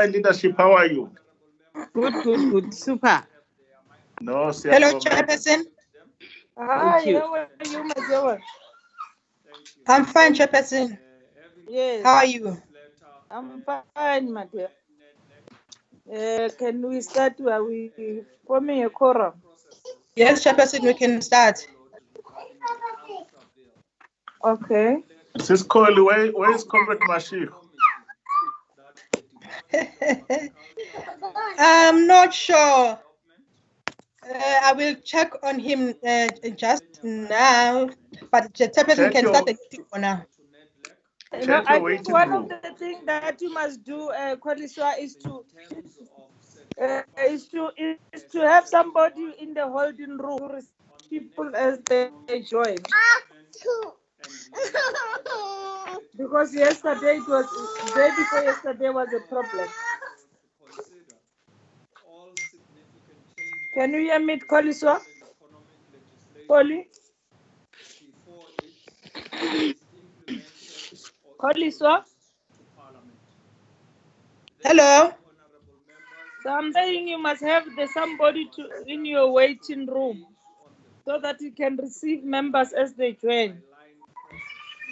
leadership, how are you? Good. Super. No, hello, Chairperson. Hi, how are you, my dear? I'm fine, Chairperson. Yes. How are you? I'm fine, my dear. Can we start? Are we forming a quorum? Yes, Chairperson, we can start. Okay. Sis Coley, where is Comrade Mashik? I'm not sure. I will check on him just now, but the Chairperson can start the meeting for now. No, I think one of the things that you must do, Koliswa, is to have somebody in the holding room to receive people as they join. Because yesterday it was day before yesterday was a problem. Can you hear me, Koliswa? Koli? Koliswa? Hello. So I'm saying you must have somebody in your waiting room so that you can receive members as they join.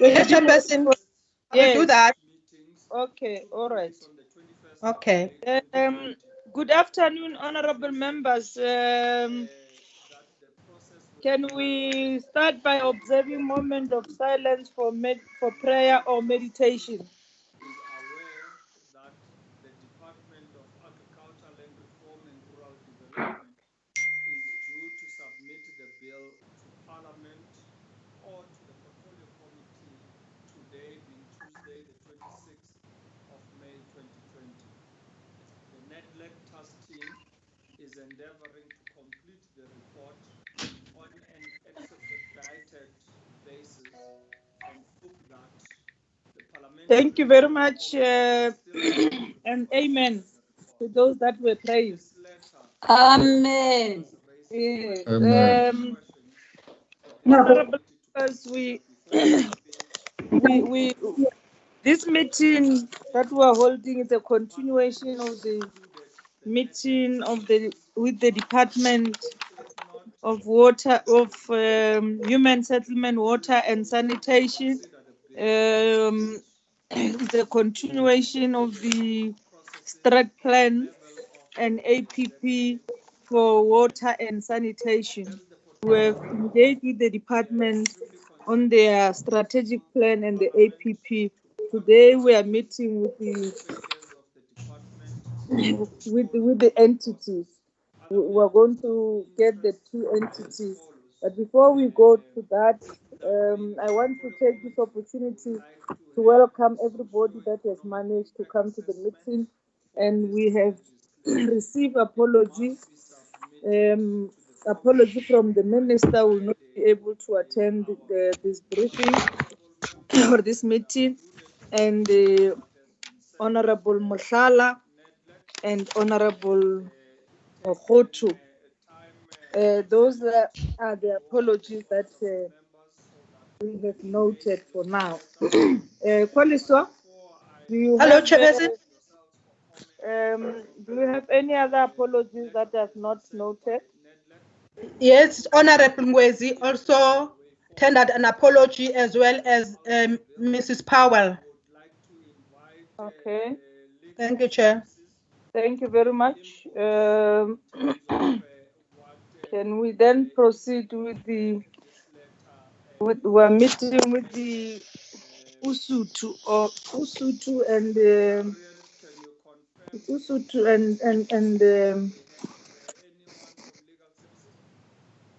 Yes, Chairperson. I will do that. Okay, all right. Okay. Good afternoon, honorable members. Can we start by observing a moment of silence for prayer or meditation? Thank you very much, and amen to those that were praying. Amen. Yes. Amen. Honorable members, this meeting that we are holding is a continuation of the meeting with the Department of Water, of Human Settlement, Water and Sanitation. It's a continuation of the strat plan and APP for water and sanitation. We have engaged with the department on their strategic plan and the APP. Today we are meeting with the entities. We are going to get the two entities. But before we go to that, I want to take this opportunity to welcome everybody that has managed to come to the meeting, and we have received apology from the minister who will not be able to attend this briefing or this meeting, and the Honorable Mushala and Honorable Okhotu. Those are the apologies that we have noted for now. Koliswa, Hello, Chairperson. Do you have any other apologies that are not noted? Yes, Honorable Mwezi also tendered an apology, as well as Mrs. Powell. Okay. Thank you, Chair. Thank you very much. Can we then proceed with we're meeting with the Usuthu and Usuthu and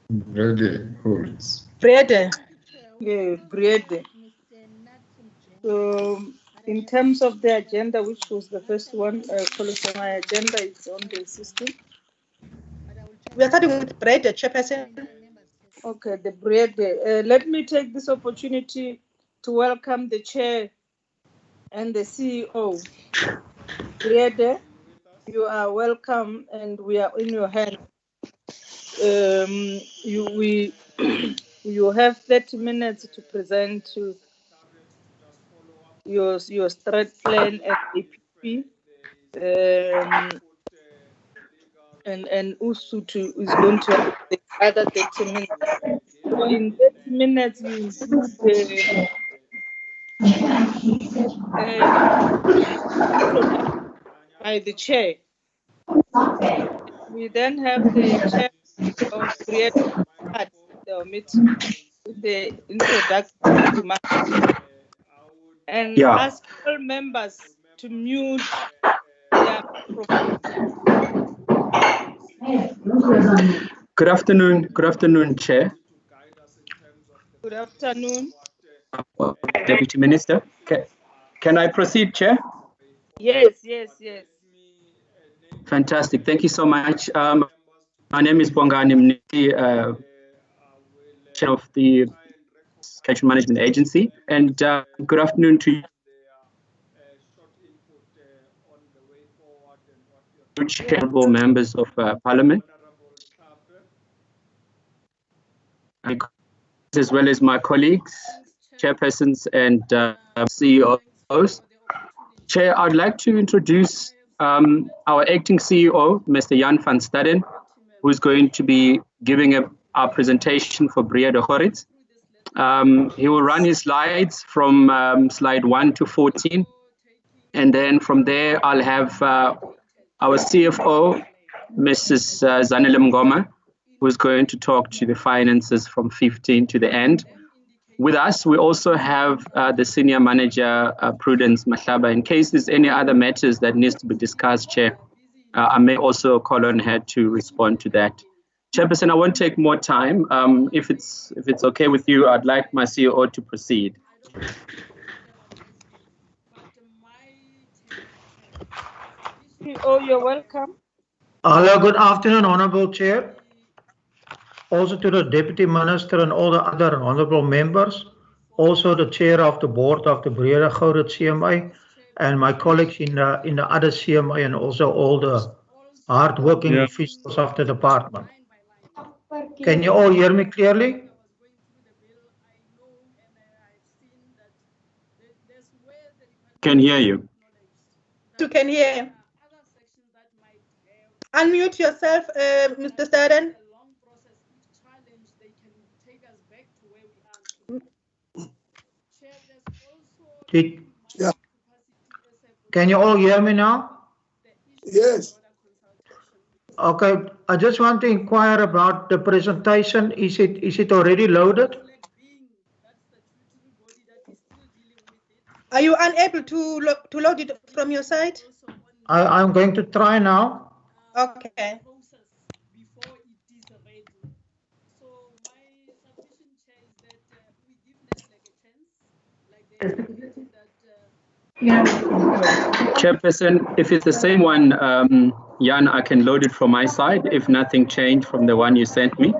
Breede-Gouritz. Breede. Yeah, Breede. So, in terms of the agenda, which was the first one, my agenda is on the system. We are starting with Breede, Chairperson. Okay, the Breede. Let me take this opportunity to welcome the chair and the CEO. Breede, you are welcome, and we are in your hands. You have 30 minutes to present your strat plan and APP. and Usuthu is going to have the other 30 minutes. So in 30 minutes, we will do introduction by the chair. We then have the chair of Breede-Gouritz, the meeting with the introduction remarks, and ask all members to mute their microphone. Good afternoon, Chair. Good afternoon. Deputy Minister. Can I proceed, Chair? Yes. Fantastic. Thank you so much. My name is Bongani Mniti, Chair of the Catchment Management Agency, and good afternoon to you, chairable members of Parliament, as well as my colleagues, chairpersons, and CEOs. Chair, I'd like to introduce our acting CEO, Mr. Jan van Staden, who's going to be giving our presentation for Breede-Gouritz. He will run his slides from slide 1 to 14, and then from there I'll have our CFO, Mrs. Zanele Mngoma, who's going to talk to the finances from 15 to the end. With us, we also have the Senior Manager, Prudence Mahlaba. In case there's any other matters that needs to be discussed, Chair, I may also call on her to respond to that. Chairperson, I won't take more time. If it's okay with you, I'd like my CEO to proceed. CEO, you're welcome. Hello, good afternoon, Honourable Chair. Also to the Deputy Minister and all the other honourable members. Also the Chair of the Board of the Breede-Gouritz CMA and my colleagues in the other CMA, and also all the hard-working officials of the department. Can you all hear me clearly? Can hear you. You can hear. Unmute yourself, Mr. Staden. Can you all hear me now? Yes. Okay, I just want to inquire about the presentation. Is it already loaded? Are you unable to load it from your side? I'm going to try now. Okay. Chairperson, if it's the same one, Jan, I can load it from my side if nothing changed from the one you sent me.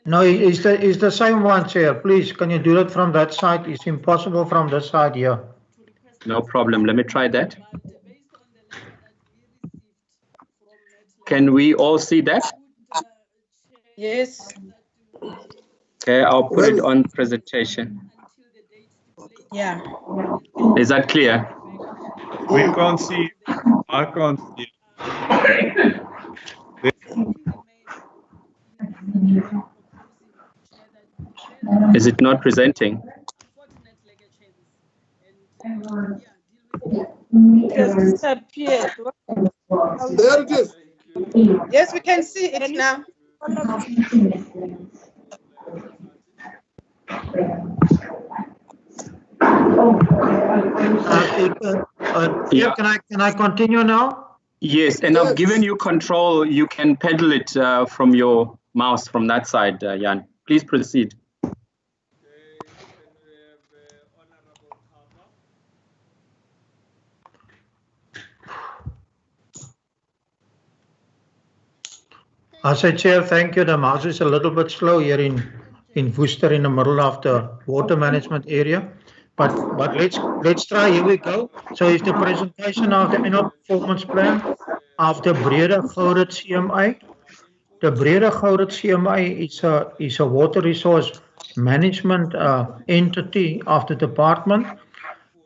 No, it's the same one, Chair. Please, can you do it from that side? It's impossible from this side here. No problem. Let me try that. Can we all see that? Yes. Okay, I'll put it on presentation. Yeah. Is that clear? We can't see. I can't see. Is it not presenting? It has disappeared. There it is. Yes, we can see it now. Can I continue now? Yes, and I've given you control. You can pedal it from your mouse from that side, Jan. Please proceed. I said, Chair, thank you. The mouse is a little bit slow here in Worcester, in the middle of the water management area. But let's try. Here we go. So it's the presentation of the annual performance plan of the Breede-Gouritz CMA. The Breede-Gouritz CMA is a water resource management entity of the department.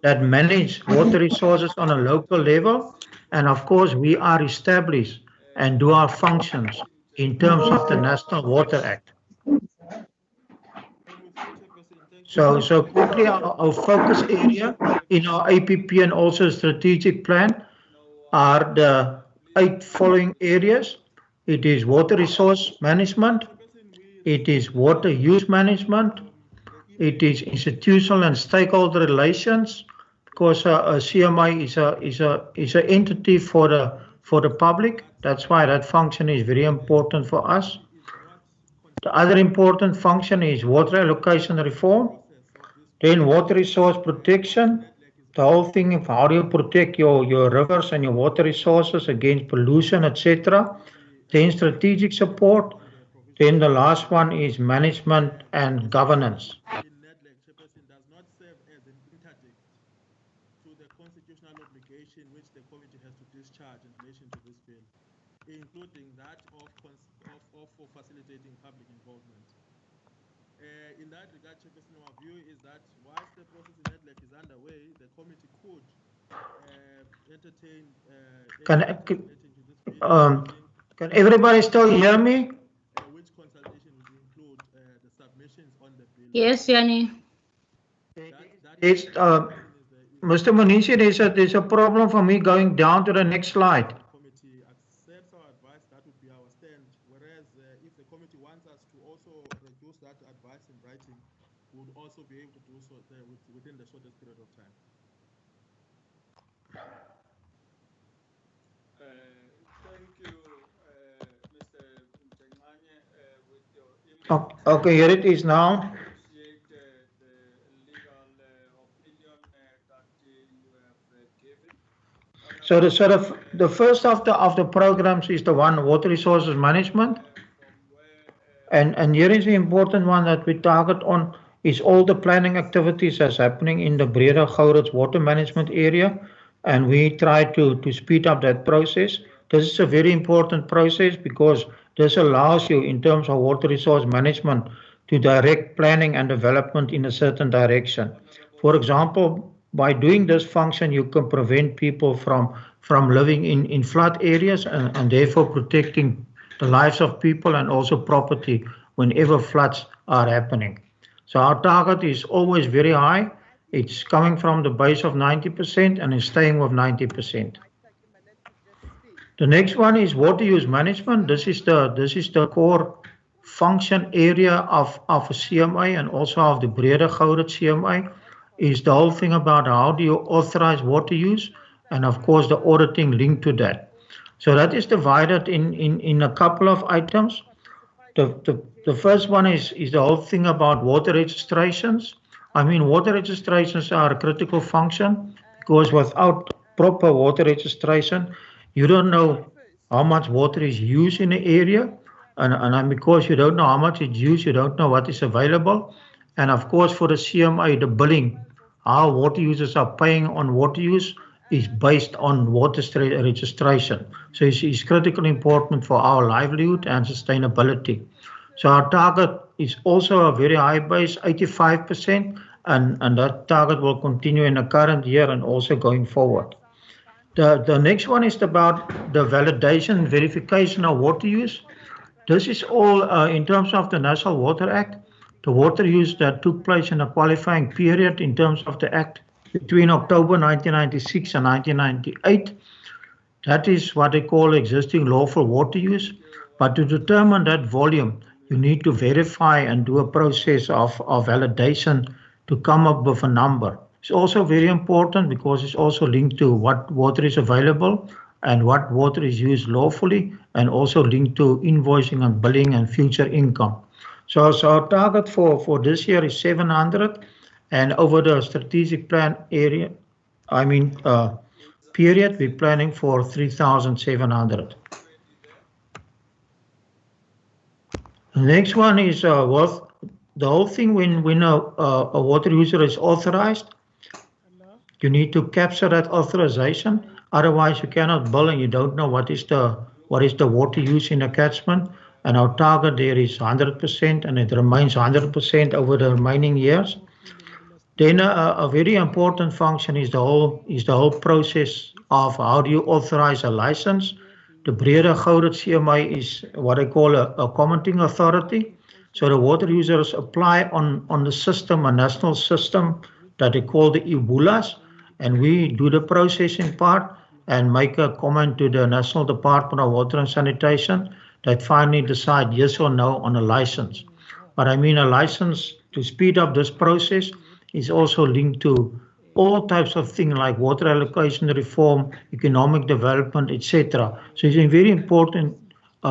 that manage water resources on a local level. And of course, we are established and do our functions in terms of the National Water Act. So quickly, our focus area in our APP and also strategic plan are the 8 following areas. It is water resource management, it is water use management, it is institutional and stakeholder relations, because a CMI is an entity for the public. That's why that function is very important for us. The other important function is water allocation reform, then water resource protection, the whole thing of how do you protect your rivers and your water resources against pollution, etc. Then strategic support. Then the last one is management and governance. Including that of facilitating public involvement. In that regard, Chairperson, our view is that whilst the process in NEDLAC is underway, the committee could entertain Can everybody still hear me? Which consultation would include the submissions on the bill. Yes, Yanni. It's, Mr. Munishi, there's a problem for me going down to the next slide. Committee accepts our advice, that would be our stand. Whereas if the committee wants us to also reduce that advice in writing, we would also be able to do so within the shortest period of time. Thank you, Mr. Mtengmanye, with your email. Okay, here it is now. So the first of the programs is the one water resources management, and here is the important one that we target on is all the planning activities that's happening in the Breede-Gouritz water management area, and we try to speed up that process. This is a very important process because this allows you in terms of water resource management to direct planning and development in a certain direction. For example, by doing this function, you can prevent people from living in flood areas and therefore protecting the lives of people and also property whenever floods are happening. So our target is always very high. It's coming from the base of 90% and is staying with 90%. The next one is water use management. This is the core function area of a CMI and also of the Breede-Gouritz CMI. Is the whole thing about how do you authorize water use and of course the auditing linked to that. So that is divided in a couple of items. The first one is the whole thing about water registrations. I mean, water registrations are a critical function because without proper water registration, you don't know how much water is used in the area, and because you don't know how much is used, you don't know what is available. And of course, for the CMI, the billing, how water users are paying on water use is based on water registration. So it's critically important for our livelihood and sustainability. So our target is also a very high base, 85%, and that target will continue in the current year and also going forward. The next one is about the validation and verification of water use. This is all in terms of the National Water Act. The water use that took place in a qualifying period in terms of the Act between October 1996 and 1998. That is what they call existing lawful water use. But to determine that volume, you need to verify and do a process of validation to come up with a number. It's also very important because it's also linked to what water is available and what water is used lawfully, and also linked to invoicing and billing and future income. So our target for this year is 700, and over the strategic plan area, period, we're planning for 3,700. The next one is the whole thing when a water user is authorized, you need to capture that authorization. Otherwise, you cannot bill and you don't know what is the water use in a catchment. And our target there is 100%, and it remains 100% over the remaining years. Then a very important function is the whole process of how do you authorize a license. The Breede-Gouritz CMI is what I call a commenting authority. So the water users apply on the system, a national system that they call the EBULAs, and we do the processing part and make a comment to the National Department of Water and Sanitation that finally decide yes or no on a license. But I mean, a license to speed up this process is also linked to all types of things like water allocation reform, economic development, etc. So it's a very important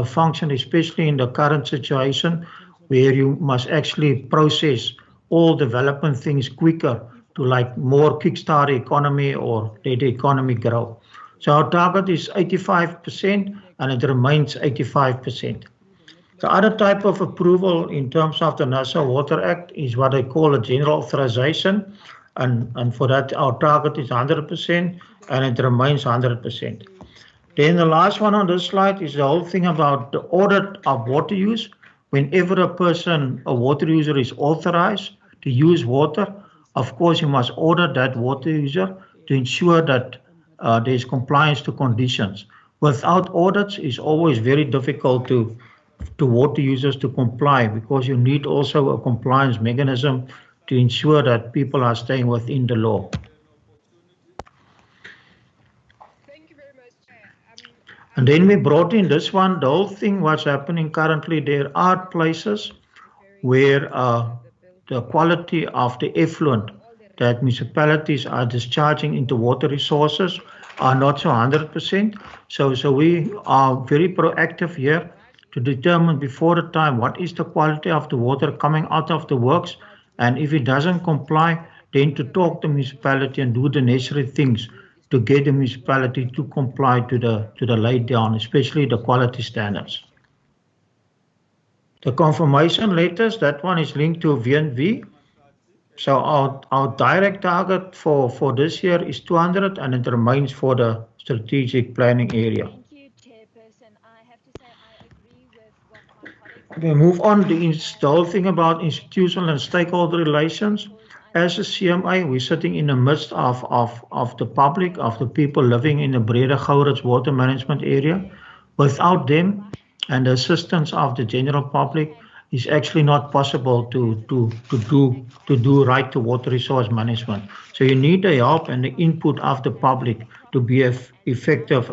function, especially in the current situation where you must actually process all development things quicker to like more kickstart the economy or let the economy grow. So our target is 85% and it remains 85%. The other type of approval in terms of the National Water Act is what I call a general authorization. And for that, our target is 100% and it remains 100%. Then the last one on this slide is the whole thing about the audit of water use. Whenever a water user is authorized to use water, of course, you must audit that water user to ensure that there is compliance to conditions. Without audits, it's always very difficult to water users to comply because you need also a compliance mechanism to ensure that people are staying within the law. And then we brought in this one, the whole thing what's happening currently, there are places where the quality of the effluent that municipalities are discharging into water resources are not so 100%. So we are very proactive here to determine before the time what is the quality of the water coming out of the works, and if it doesn't comply, then to talk to the municipality and do the necessary things to get the municipality to comply to the laid down, especially the quality standards. The confirmation letters, that one is linked to VNV. So our direct target for this year is 200 and it remains for the strategic planning area. We move on to the whole thing about institutional and stakeholder relations. As a CMI, we're sitting in the midst of the public, of the people living in the Breede-Gouritz water management area. Without them and the assistance of the general public, it's actually not possible to do right to water resource management. So you need the help and the input of the public to be an effective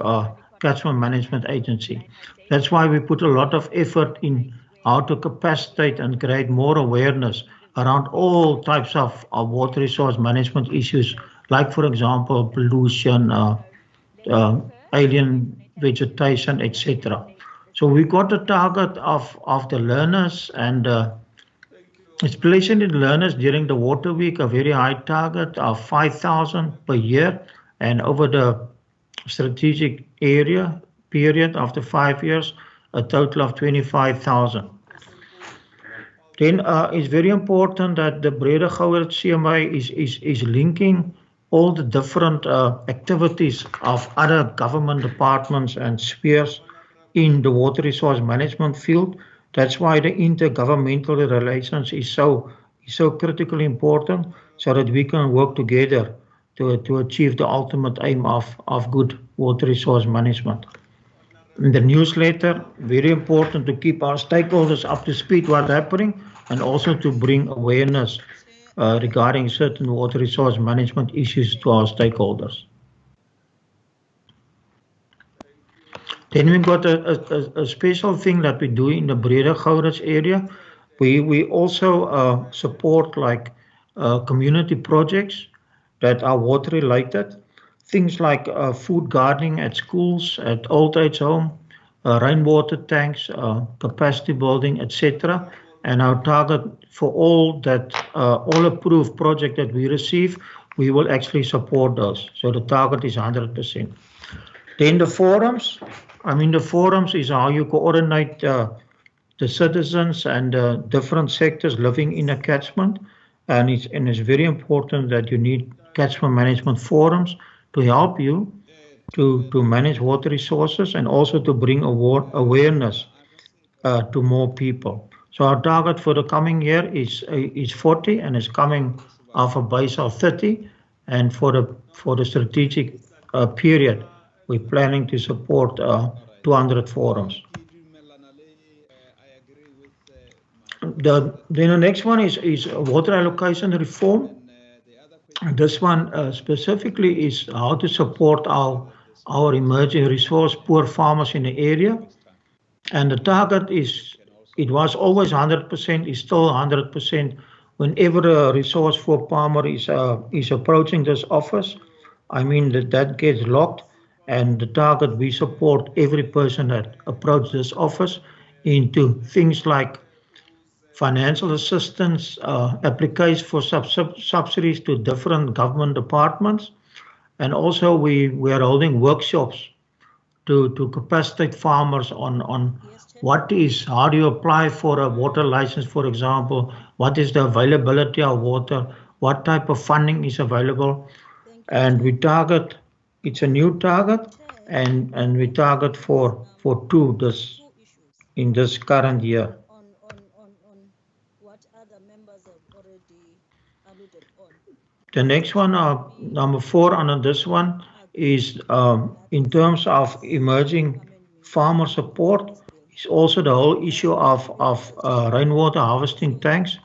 catchment management agency. That's why we put a lot of effort in how to capacitate and create more awareness around all types of water resource management issues, like, for example, pollution, alien vegetation, etc. So we got a target of the learners, and especially in learners during the water week, a very high target of 5,000 per year, and over the strategic area period after 5 years, a total of 25,000. Then it's very important that the Breede-Gouritz CMI is linking all the different activities of other government departments and spheres in the water resource management field. That's why the intergovernmental relations is so critically important, so that we can work together to achieve the ultimate aim of good water resource management. In the newsletter, very important to keep our stakeholders up to speed what's happening, and also to bring awareness regarding certain water resource management issues to our stakeholders. Then we've got a special thing that we do in the Breede-Gouritz area. We also support like community projects that are water related. Things like food gardening at schools, at old age home, rainwater tanks, capacity building, etc. And our target for all approved projects that we receive, we will actually support those. So the target is 100%. Then the forums. I mean, the forums is how you coordinate the citizens and different sectors living in a catchment. And it's very important that you need catchment management forums to help you to manage water resources and also to bring awareness to more people. So our target for the coming year is 40, and it's coming of a base of 30, and for the strategic period, we're planning to support 200 forums. Then the next one is water allocation reform. This one specifically is how to support our emerging resource poor farmers in the area. And the target is, it was always 100%, is still 100%. Whenever a resource poor farmer is approaching this office, I mean that gets locked, and the target, we support every person that approaches this office into things like financial assistance, applications for subsidies to different government departments, and also we are holding workshops to capacitate farmers on how do you apply for a water license, for example, what is the availability of water, what type of funding is available, and we target, it's a new target, and we target for two in this current year. The next one, number 4 on this one, is in terms of emerging farmer support, is also the whole issue of rainwater harvesting tanks.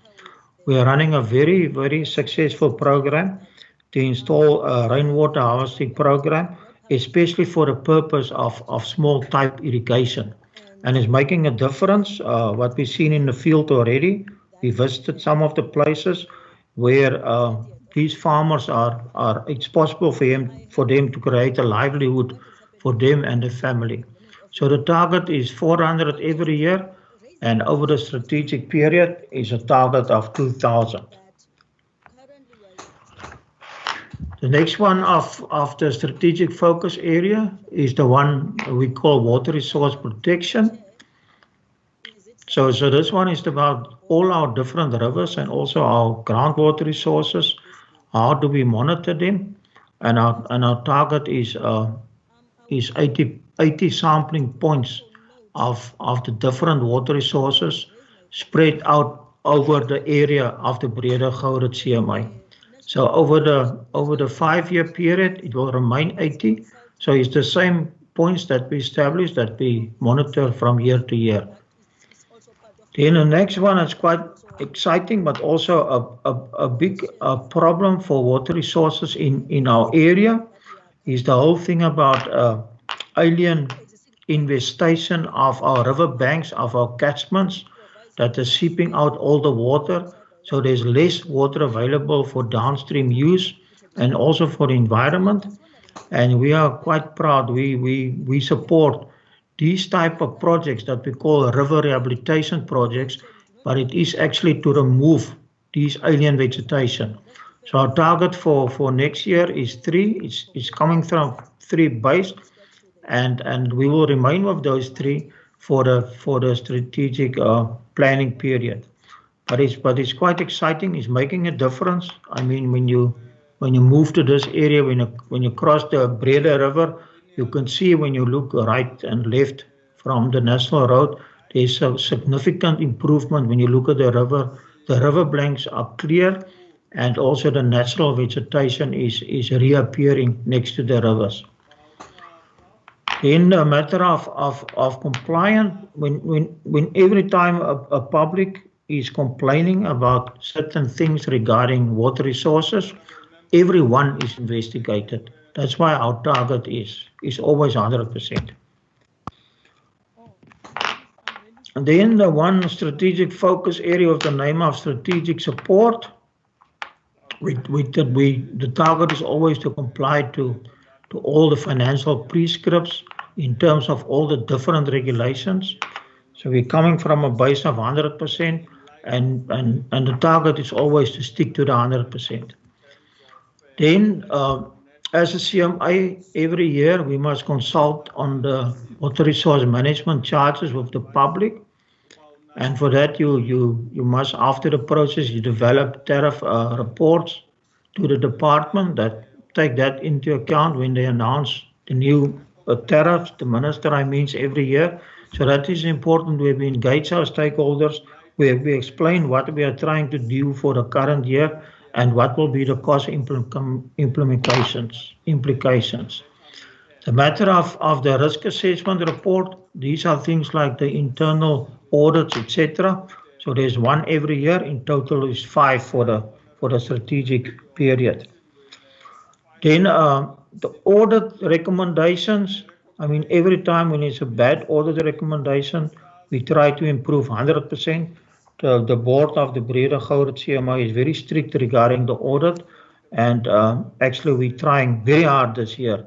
We are running a very, very successful program to install a rainwater harvesting program, especially for the purpose of small type irrigation. And it's making a difference, what we've seen in the field already. We visited some of the places where these farmers it's possible for them to create a livelihood for them and their family. So the target is 400 every year, and over the strategic period is a target of 2,000. The next one of the strategic focus area is the one we call water resource protection. So this one is about all our different rivers and also our groundwater resources. How do we monitor them? And our target is 80 sampling points of the different water resources spread out over the area of the Breede-Gouritz CMI. So over the 5-year period, it will remain 80. So it's the same points that we established that we monitor from year to year. Then the next one is quite exciting, but also a big problem for water resources in our area, is the whole thing about alien infestation of our river banks, of our catchments, that is seeping out all the water. So there's less water available for downstream use and also for the environment. And we are quite proud. We support these type of projects that we call river rehabilitation projects, but it is actually to remove these alien vegetation. So our target for next year is 3. It's coming from 3 base, and we will remain with those 3 for the strategic planning period. But it's quite exciting. It's making a difference. I mean, when you move to this area, when you cross the Breede River, you can see when you look right and left from the national road, there's a significant improvement when you look at the river. The river banks are clear, and also the natural vegetation is reappearing next to the rivers. In the matter of compliance, when every time a public is complaining about certain things regarding water resources, everyone is investigated. That's why our target is always 100%. And then the one strategic focus area of the name of strategic support, the target is always to comply to all the financial prescripts in terms of all the different regulations. So we're coming from a base of 100%, and the target is always to stick to the 100%. Then, as a CMA, every year we must consult on the water resource management charges with the public. And for that, you must, after the process, you develop tariff reports to the department that take that into account when they announce the new tariffs, the minister, every year. So that is important. We engage our stakeholders, we explain what we are trying to do for the current year, and what will be the cost implications. The matter of the risk assessment report, these are things like the internal audits, etc. So there's one every year. In total is 5 for the strategic period. Then the audit recommendations, I mean, every time when it's a bad audit recommendation, we try to improve 100%. The board of the Breede-Gouritz CMI is very strict regarding the audit, and actually we're trying very hard this year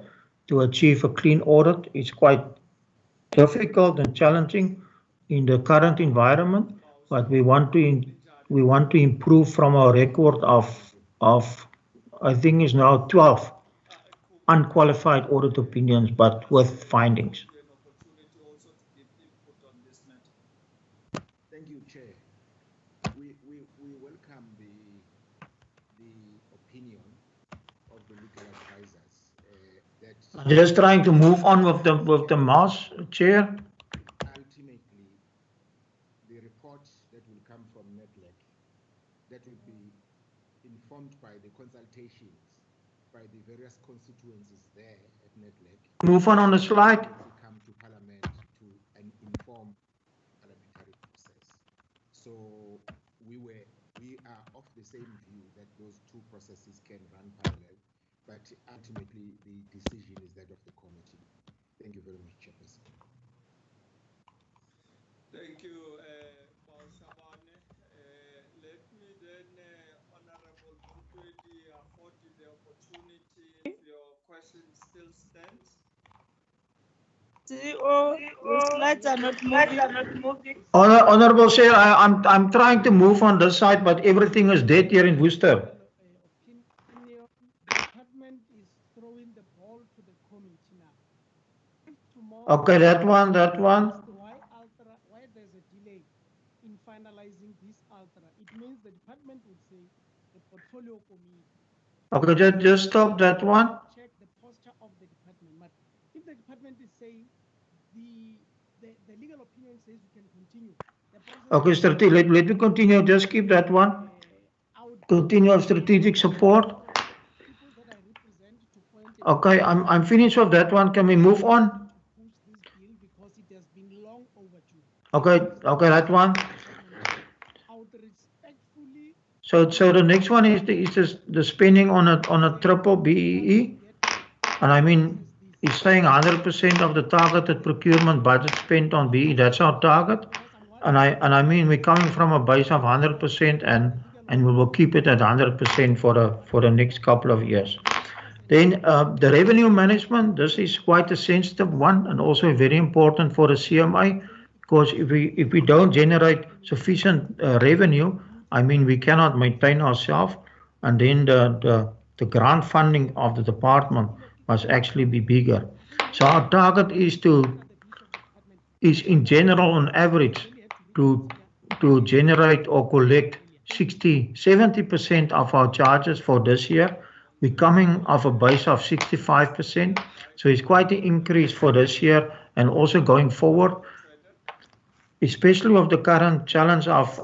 to achieve a clean audit. It's quite difficult and challenging in the current environment, but we want to improve from our record of I think is now 12 unqualified audit opinions, but with findings. Thank you, Chair. We welcome the opinion of the legal advisors. I'm just trying to move on with the mouse, Chair. Ultimately, the report that will come from NETLEC, that will be informed by the consultations by the various constituencies there at NETLEC. Move on the slide. We come to Parliament to inform parliamentary process. So we are of the same view that those two processes can run parallel, but ultimately the decision is that of the committee. Thank you very much, Chairperson. Thank you, Paul Shabane. Let me then, Honorable Mutwedi, afford you the opportunity if your question still stands. CEO, the slides are not moving. Honorable Chair, I'm trying to move on this side, but everything is dead here in Worcester. Department is throwing the ball to the committee now. Okay, that one. Why there's a delay in finalizing this alter? It means the department would say the portfolio committee. Okay, just stop that one. Check the posture of the department. But if the department is saying the legal opinion says you can continue. Okay, let me continue. Just keep that one. Continue strategic support. Okay, I'm finished with that one. Can we move on? Because it has been long overdue. Okay, that one. So the next one is the spending on a triple BEE, and I mean it's saying 100% of the targeted procurement budget spent on BEE. That's our target, and I mean we're coming from a base of 100%, and we will keep it at 100% for the next couple of years. Then the revenue management, this is quite a sensitive one and also very important for the CMI, because if we don't generate sufficient revenue, I mean we cannot maintain ourselves, and then the grant funding of the department must actually be bigger. So our target is in general on average to generate or collect 70% of our charges for this year. We're coming off a base of 65%, so it's quite an increase for this year and also going forward, especially with the current challenge of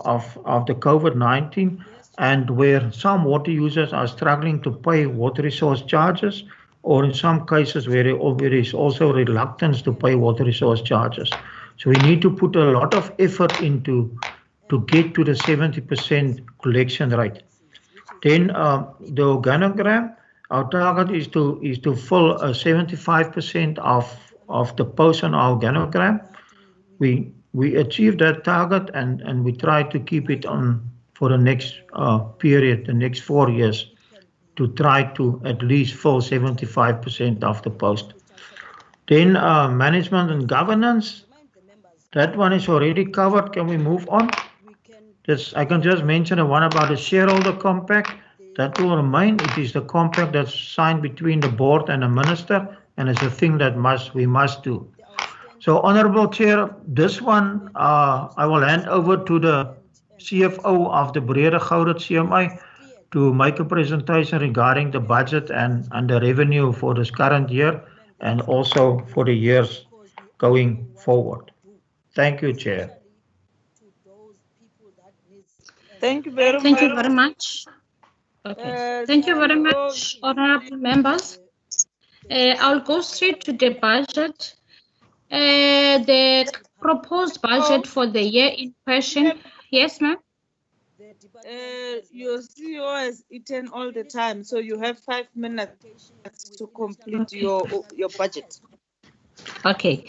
the COVID-19, and where some water users are struggling to pay water resource charges, or in some cases where there is also reluctance to pay water resource charges. So we need to put a lot of effort into to get to the 70% collection rate. Then the organogram, our target is to fill 75% of the posts on our organogram. We achieved that target, and we try to keep it on for the next period, the next 4 years, to try to at least fill 75% of the post. Then management and governance, that one is already covered. Can we move on? I can just mention the one about the shareholder compact. That will remain. It is the compact that's signed between the board and the minister, and it's a thing that we must do. So, Honourable Chair, this one I will hand over to the CFO of the Breede-Gouritz CMI to make a presentation regarding the budget and the revenue for this current year and also for the years going forward. Thank you, Chair. Thank you very much. Okay. Thank you very much, honorable members. I'll go straight to the budget. The proposed budget for the year in question. Yes, ma'am. Your CEO has eaten all the time, so you have 5 minutes to complete your budget. Okay.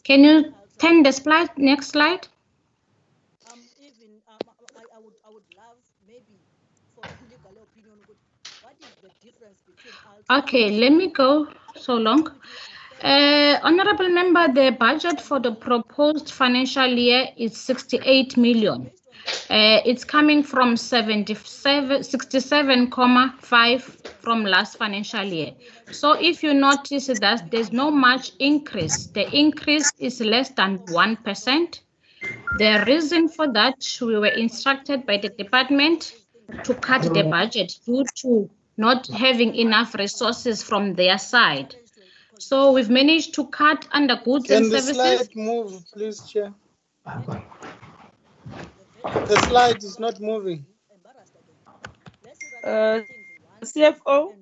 Can you turn the slide? Next slide. Okay, let me go so long. Honorable member, the budget for the proposed financial year is 68 million. It's coming from 67.5 from last financial year. So if you notice that there's no much increase, the increase is less than 1%. The reason for that, we were instructed by the department to cut the budget due to not having enough resources from their side. So we've managed to cut under goods and services. Can the slide move, please, Chair? The slide is not moving. CFO?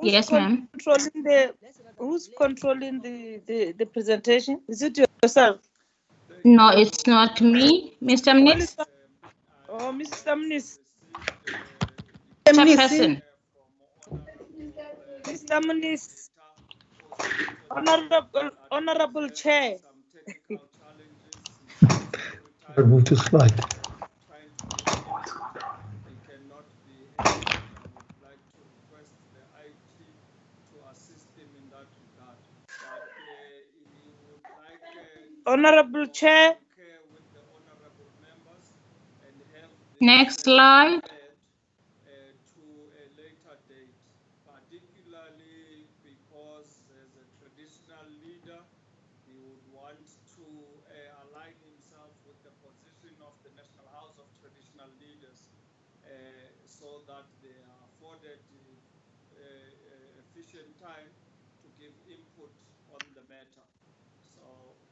Yes, ma'am. Who's controlling the presentation? Is it yourself? No, it's not me, Mr. Mnitz. Oh, Mr. Mnitz. Chairperson. Mr. Mnitz. Honorable Chair. Remove the slide. Honorable Chair. Next slide. Particularly because as a traditional leader, he would want to align himself with the position of the National House of Traditional Leaders so that they are afforded efficient time to give input on the matter. So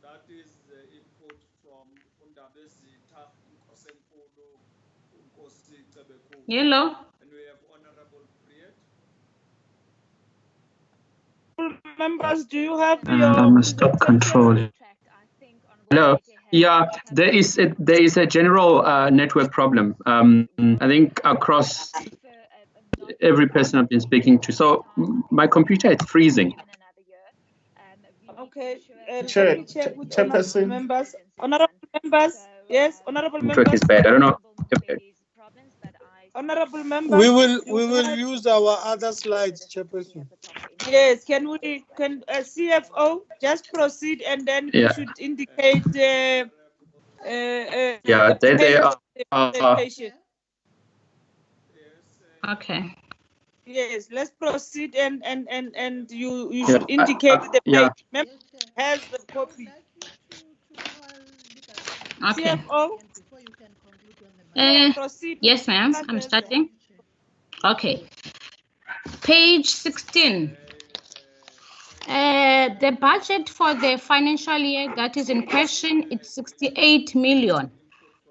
that is the input from Undabezitha Nkosenkulu, Nkosi Cebekulu. Yellow. And we have Honorable Breede. Members, do you have I must stop control. Hello. Yeah, there is a general network problem. I think across every person I've been speaking to. So my computer is freezing. Okay. Let me check with honorable members. Honorable members. Yes, honorable members. Network is bad. I don't know. Honorable members. We will use our other slides, Chairperson. Yes, can CFO just proceed and then you should indicate Yeah, they are. Okay. Yes, let's proceed and you should indicate the page. Member has the copy. Okay. CFO. Yes, ma'am. I'm starting. Okay. Page 16. The budget for the financial year that is in question, it's 68 million.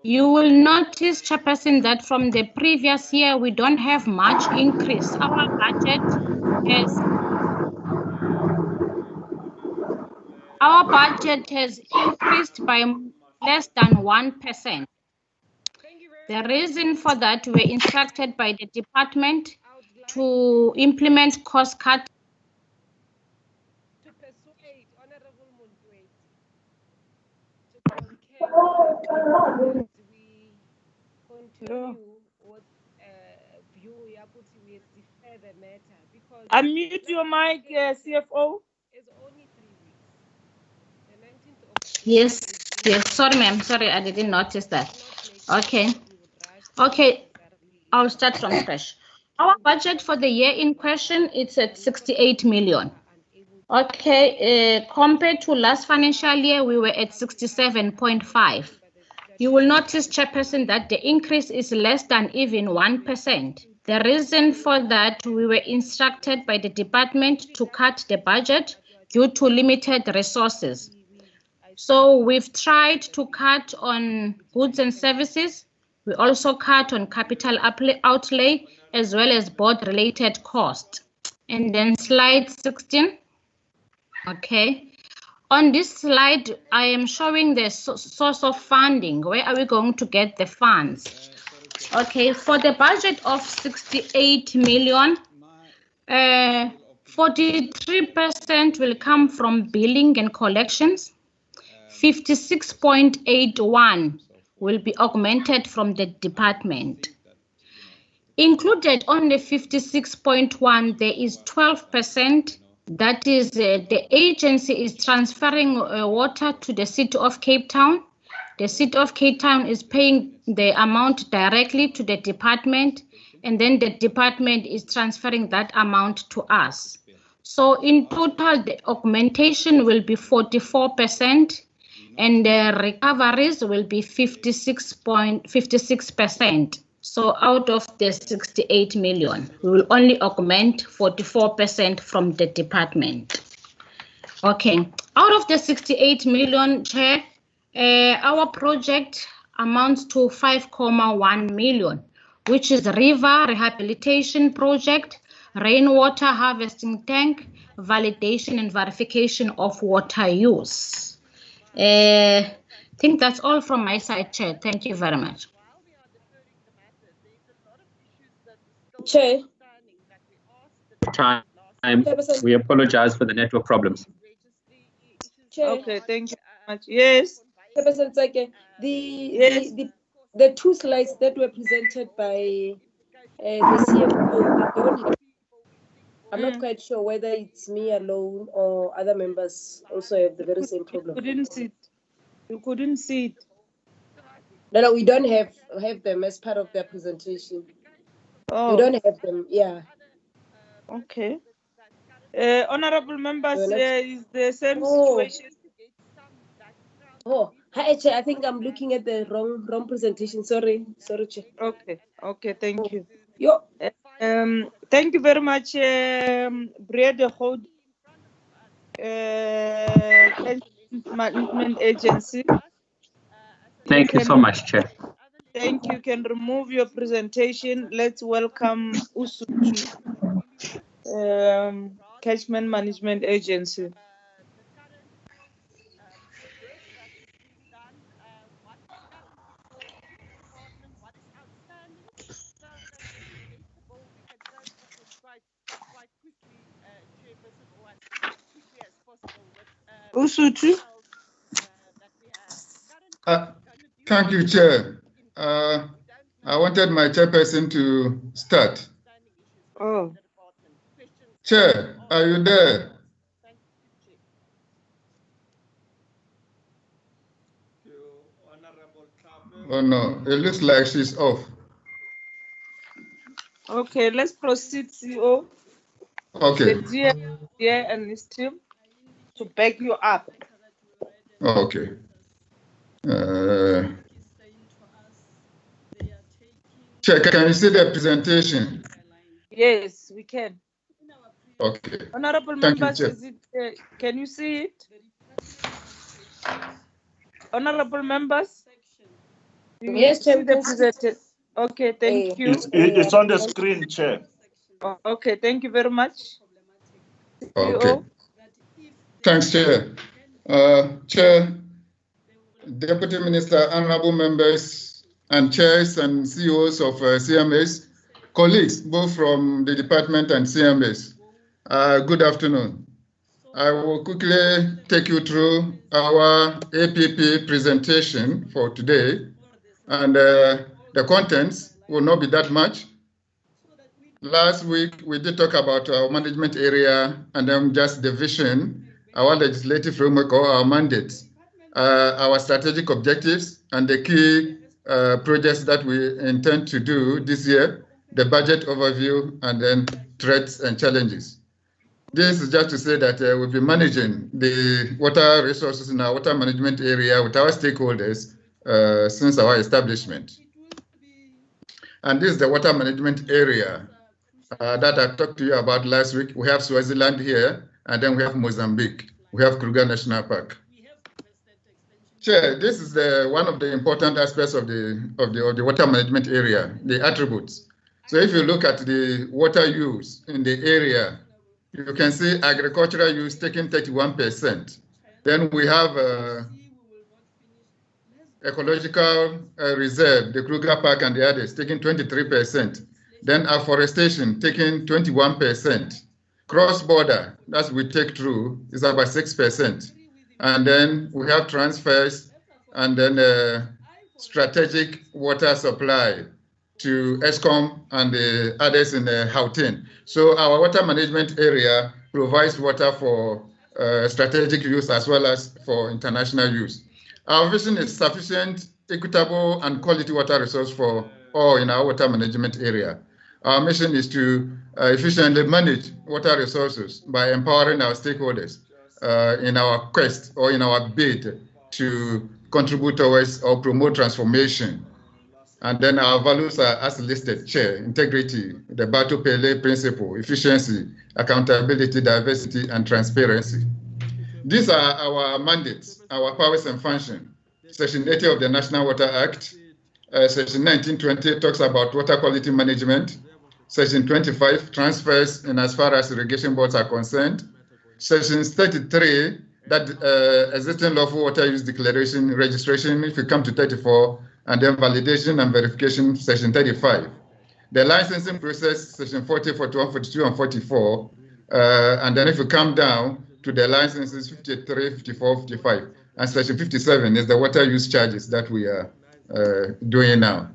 You will notice, Chairperson, that from the previous year, we don't have much increase. Our budget has increased by less than 1%. The reason for that, we were instructed by the department to implement cost cut. To persuade Honorable Mundweti to we continue with view yakuthi we defer the matter because unmute your mic, CFO. It's only 3 weeks. The 19th of Yes. Sorry, ma'am. Sorry, I didn't notice that. Okay. I'll start from scratch. Our budget for the year in question, it's at 68 million. Okay, compared to last financial year, we were at 67.5. You will notice, Chairperson, that the increase is less than even 1%. The reason for that, we were instructed by the department to cut the budget due to limited resources. So we've tried to cut on goods and services. We also cut on capital outlay, as well as board-related costs. And then slide 16. Okay. On this slide, I am showing the source of funding. Where are we going to get the funds? Okay, for the budget of 68 million, 43% will come from billing and collections. 56.81 will be augmented from the department. Included on the 56.1, there is 12%. That is, the agency is transferring water to the City of Cape Town. The City of Cape Town is paying the amount directly to the department, and then the department is transferring that amount to us. So in total, the augmentation will be 44%, and the recoveries will be 56%. So out of the 68 million, we will only augment 44% from the department. Okay, out of the 68 million, Chair, our project amounts to 5.1 million, which is river rehabilitation project, rainwater harvesting tank, validation and verification of water use. I think that's all from my side, Chair. Thank you very much. Chair. Time. We apologize for the network problems. Chair. Okay, thank you very much. Yes. The two slides that were presented by the CFO, I'm not quite sure whether it's me alone or other members also have the very same problem. You couldn't see it. You couldn't see it. No, we don't have them as part of their presentation. Oh. We don't have them, yeah. Okay. Honorable members, is the same situation. Oh, hi, Chair. I think I'm looking at the wrong presentation. Sorry, Chair. Okay, thank you. Yo. Thank you very much, Breede-Gouritz, Management Agency. Thank you so much, Chair. Thank you. You can remove your presentation. Let's welcome Usuthu, Catchment Management Agency. Usuthu. Thank you, Chair. I wanted my chairperson to start. Oh. Chair, are you there? Oh no, it looks like she's off. Okay, let's proceed, CEO. Okay. Yeah, and his team to back you up. Okay. Chair, can you see the presentation? Yes, we can. Okay. Honorable Thank members, you, is it, can you see it? Honorable members? Yes, Chair. Okay, thank you. It's on the screen, Chair. Okay, thank you very much. Okay. Thanks, Chair. Chair, Deputy Minister, honorable members, and chairs and CEOs of CMAs, colleagues, both from the department and CMAs, good afternoon. I will quickly take you through our APP presentation for today, and the contents will not be that much. Last week, we did talk about our management area and then just the vision, our legislative framework or our mandates, our strategic objectives, and the key projects that we intend to do this year, the budget overview, and then threats and challenges. This is just to say that we've been managing the water resources in our water management area with our stakeholders since our establishment. And this is the water management area that I talked to you about last week. We have Swaziland here, and then we have Mozambique. We have Kruger National Park. Chair, this is one of the important aspects of the water management area, the attributes. So if you look at the water use in the area, you can see agricultural use taking 31%. Then we have ecological reserve, the Kruger Park and the others, taking 23%. Then afforestation taking 21%. Cross-border, that we take through, is about 6%. And then we have transfers and then strategic water supply to ESCOM and the others in Gauteng. So our water management area provides water for strategic use as well as for international use. Our vision is sufficient, equitable, and quality water resource for all in our water management area. Our mission is to efficiently manage water resources by empowering our stakeholders in our quest or in our bid to contribute towards or promote transformation. And then our values are as listed: Chair, integrity, the Bato Pele principle, efficiency, accountability, diversity, and transparency. These are our mandates, our powers and functions. Section 80 of the National Water Act, Section 1920 talks about water quality management. Section 25 transfers in as far as irrigation boards are concerned. Section 33, that existing lawful water use declaration registration, if you come to 34, and then validation and verification, Section 35. The licensing process, Section 40, 41, 42, and 44. And then if you come down to the licenses, 53, 54, 55. And Section 57 is the water use charges that we are doing now.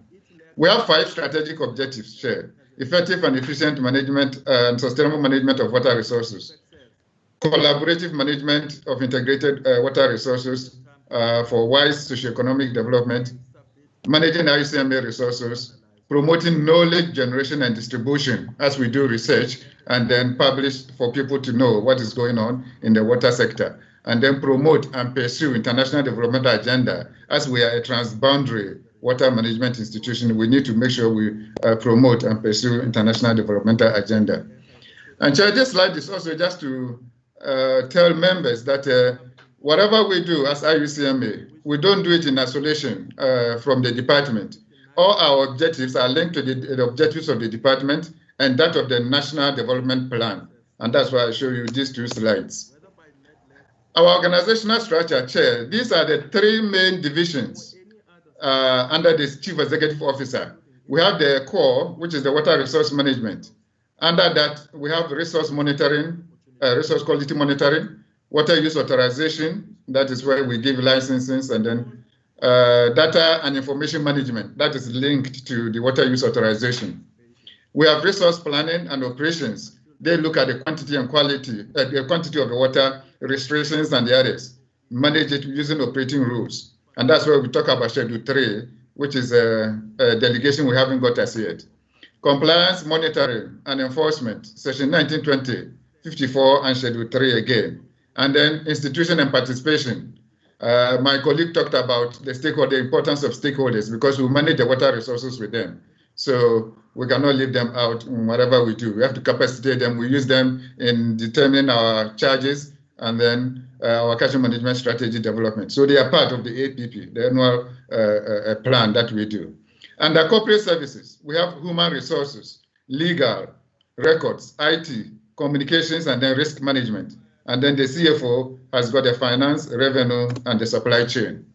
We have 5 strategic objectives, Chair. Effective and efficient management and sustainable management of water resources. Collaborative management of integrated water resources for wise socioeconomic development. Managing IUCMA resources, promoting knowledge generation and distribution as we do research and then publish for people to know what is going on in the water sector, and then promote and pursue international development agenda. As we are a transboundary water management institution, we need to make sure we promote and pursue international developmental agenda. And Chair, this slide is also just to tell members that whatever we do as IUCMA, we don't do it in isolation from the department. All our objectives are linked to the objectives of the department and that of the National Development Plan. And that's why I show you these 2 slides. Our organizational structure, Chair, these are the 3 main divisions under the Chief Executive Officer. We have the core, which is the water resource management. Under that, we have resource monitoring, resource quality monitoring, water use authorization, that is where we give licenses, and then data and information management, that is linked to the water use authorization. We have resource planning and operations. They look at the quantity and quality, the quantity of the water, restrictions and the others, manage it using operating rules. And that's where we talk about Schedule 3, which is a delegation we haven't got as yet. Compliance, monitoring, and enforcement, Section 1920, 54, and Schedule 3 again. And then institution and participation. My colleague talked about the importance of stakeholders because we manage the water resources with them. So we cannot leave them out in whatever we do. We have to capacitate them. We use them in determining our charges and then our catchment management strategy development. So they are part of the APP, the annual plan that we do. And the corporate services, we have human resources, legal, records, IT, communications, and then risk management. And then the CFO has got the finance, revenue, and the supply chain.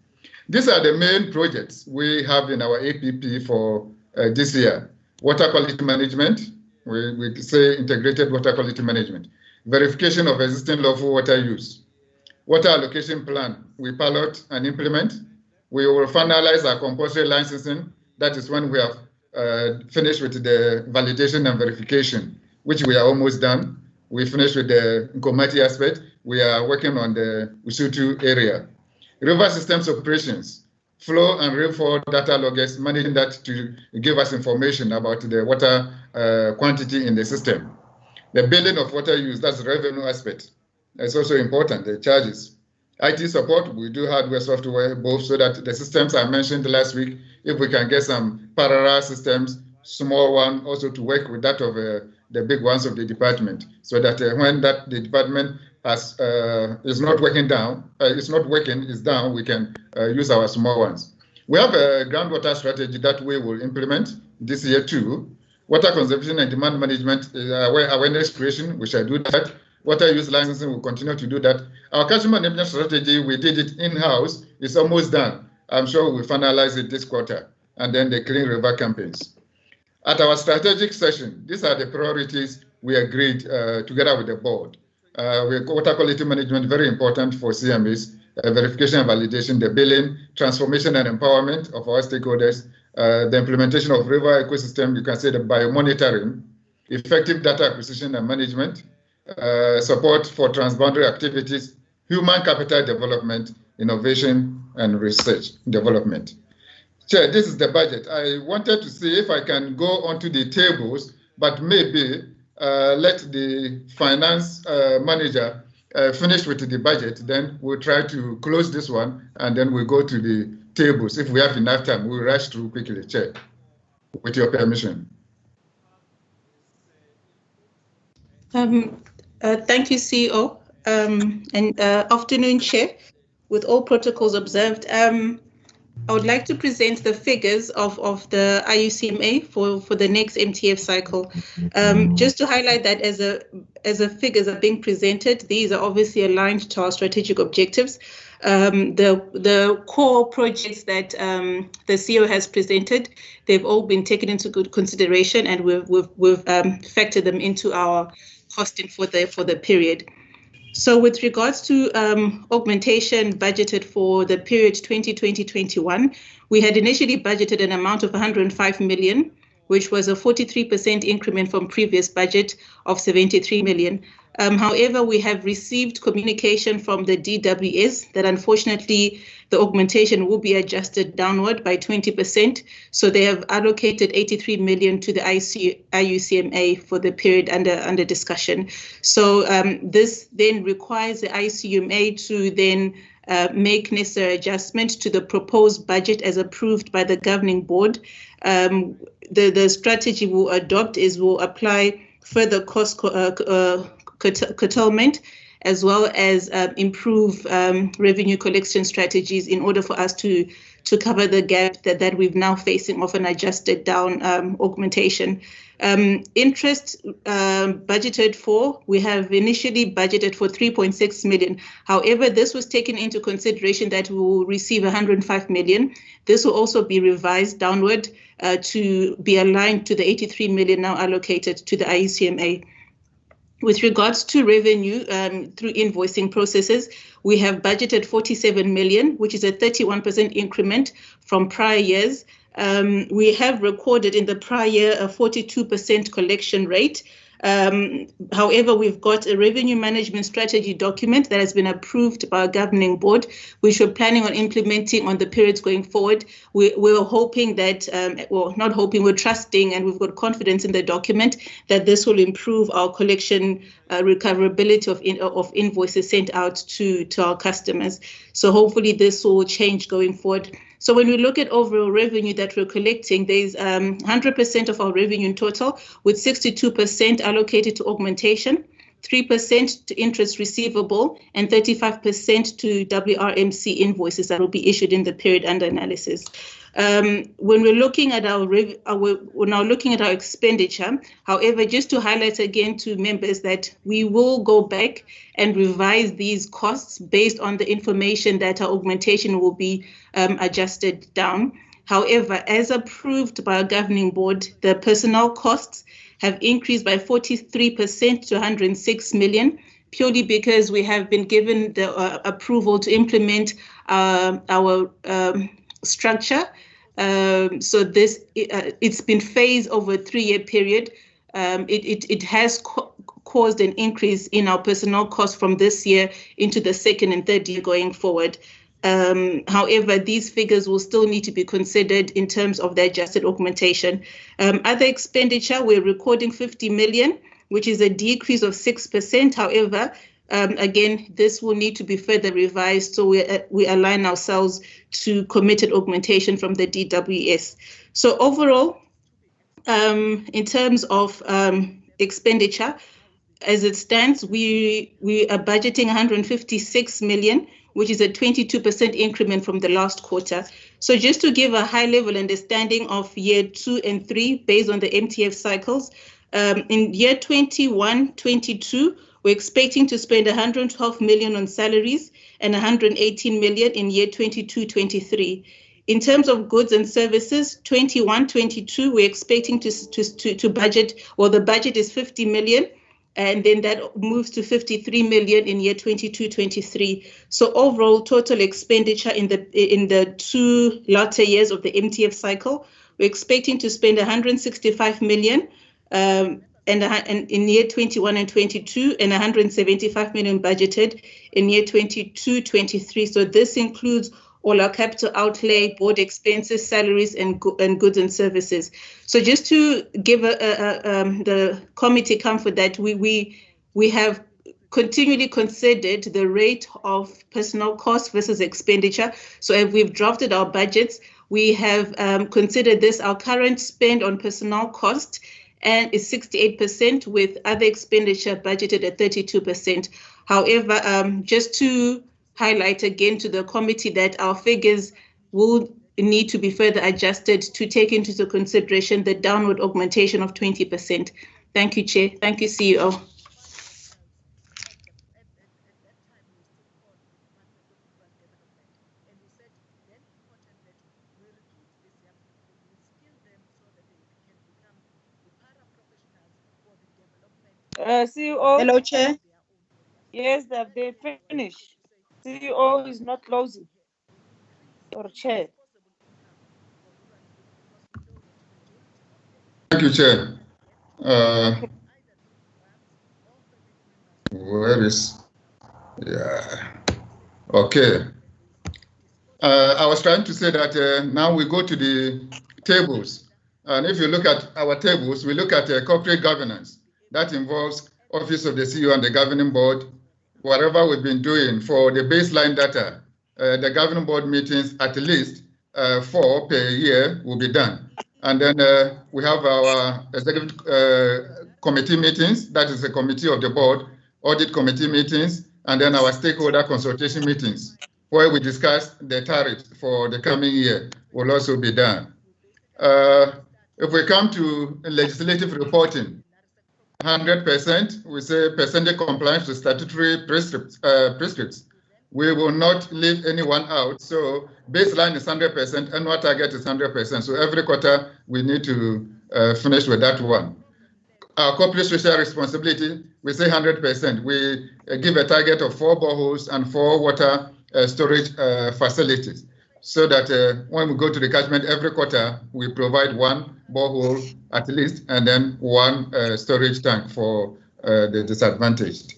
These are the main projects we have in our APP for this year. Water quality management, we say integrated water quality management. Verification of existing lawful water use. Water allocation plan, we pilot and implement. We will finalize our compulsory licensing. That is when we have finished with the validation and verification, which we are almost done. We finished with the Inkomati aspect. We are working on the Usuthu area. River systems operations, flow and rainfall data loggers, managing that to give us information about the water quantity in the system. The billing of water use, that's the revenue aspect. It's also important, the charges. IT support, we do hardware, software, both, so that the systems I mentioned last week, if we can get some parallel systems, small one, also to work with that of the big ones of the department, so that when the department has is not working, is down, we can use our small ones. We have a groundwater strategy that we will implement this year too, Water conservation and demand management, awareness creation, we shall do that. Water use licensing, we'll continue to do that. Our catchment management strategy, we did it in-house. It's almost done. I'm sure we'll finalize it this quarter. And then the Clean River campaigns. At our strategic session, these are the priorities we agreed together with the board. Water quality management, very important for CMEs, verification and validation, the billing, transformation and empowerment of our stakeholders, the implementation of river ecosystem, you can say the biomonitoring, effective data acquisition and management, support for transboundary activities, human capital development, innovation, and research development. Chair, this is the budget. I wanted to see if I can go onto the tables, but maybe let the finance manager finish with the budget, then we'll try to close this one, and then we'll go to the tables. If we have enough time, we'll rush through quickly, Chair, with your permission. Thank you, CEO, and afternoon, Chair. With all protocols observed, I would like to present the figures of the IUCMA for the next MTF cycle. Just to highlight that as the figures are being presented, these are obviously aligned to our strategic objectives. The core projects that the CEO has presented, they've all been taken into good consideration, and we've factored them into our costing for the period. So with regards to augmentation budgeted for the period 2020-21, we had initially budgeted an amount of 105 million, which was a 43% increment from previous budget of 73 million. However, we have received communication from the DWS that unfortunately the augmentation will be adjusted downward by 20%. So they have allocated 83 million to the IUCMA for the period under discussion. So this then requires the IUCMA to then make necessary adjustment to the proposed budget as approved by the governing board. The strategy we'll adopt is we'll apply further cost curtailment, as well as improve revenue collection strategies in order for us to cover the gap that we've now facing of an adjusted down augmentation. Interest budgeted for, we have initially budgeted for 3.6 million. However, this was taken into consideration that we will receive 105 million. This will also be revised downward to be aligned to the 83 million now allocated to the IUCMA. With regards to revenue through invoicing processes, we have budgeted 47 million, which is a 31% increment from prior years. We have recorded in the prior year a 42% collection rate. However, we've got a revenue management strategy document that has been approved by our governing board, which we're planning on implementing on the periods going forward. We're hoping that, well, not hoping, we're trusting, and we've got confidence in the document that this will improve our collection recoverability of invoices sent out to our customers. So hopefully this will change going forward. So when we look at overall revenue that we're collecting, there's 100% of our revenue in total, with 62% allocated to augmentation, 3% to interest receivable, and 35% to WRMC invoices that will be issued in the period under analysis. When we're looking at we're now looking at our expenditure. However, just to highlight again to members that we will go back and revise these costs based on the information that our augmentation will be adjusted down. However, as approved by our governing board, the personnel costs have increased by 43% to 106 million, purely because we have been given the approval to implement our structure. So this it's been phased over a 3-year period. It has caused an increase in our personnel costs from this year into the 2nd and 3rd year going forward. However, these figures will still need to be considered in terms of the adjusted augmentation. Other expenditure, we're recording 50 million, which is a decrease of 6%. However, again, this will need to be further revised, so we align ourselves to committed augmentation from the DWS. So overall, in terms of expenditure, as it stands, we are budgeting 156 million, which is a 22% increment from the last quarter. So just to give a high-level understanding of year 2 and 3 based on the MTF cycles, in year 21-22, we're expecting to spend 112 million on salaries and 118 million in year 22-23. In terms of goods and services, 21-22, we're expecting to budget, well, the budget is 50 million, and then that moves to 53 million in year 22-23. So overall total expenditure in the 2 latter years of the MTF cycle, we're expecting to spend 165 million and in year 21 and 22, and 175 million budgeted in year 22-23. So this includes all our capital outlay, board expenses, salaries, and goods and services. So just to give the committee comfort that we have continually considered the rate of personnel costs versus expenditure. So if we've drafted our budgets, we have considered this our current spend on personnel cost, and is 68%, with other expenditure budgeted at 32%. However, just to highlight again to the committee that our figures will need to be further adjusted to take into consideration the downward augmentation of 20%. Thank you, Chair. Thank you, CEO. CEO. Hello, Chair. Yes, they finished. CEO is not closing. Or Chair. Thank you, Chair. Where is, yeah, okay. I was trying to say that now we go to the tables. And if you look at our tables, we look at corporate governance. That involves Office of the CEO and the Governing Board. Whatever we've been doing for the baseline data, the Governing Board meetings, at least 4 per year will be done. And then we have our executive committee meetings, that is the committee of the board, audit committee meetings, and then our stakeholder consultation meetings, where we discuss the tariffs for the coming year will also be done. If we come to legislative reporting, 100%, we say percentage compliance with statutory prescripts. We will not leave anyone out. So baseline is 100%, annual target is 100%. So every quarter we need to finish with that one. Our corporate social responsibility, we say 100%. We give a target of 4 boreholes and 4 water storage facilities, so that when we go to the catchment every quarter, we provide 1 borehole at least, and then 1 storage tank for the disadvantaged.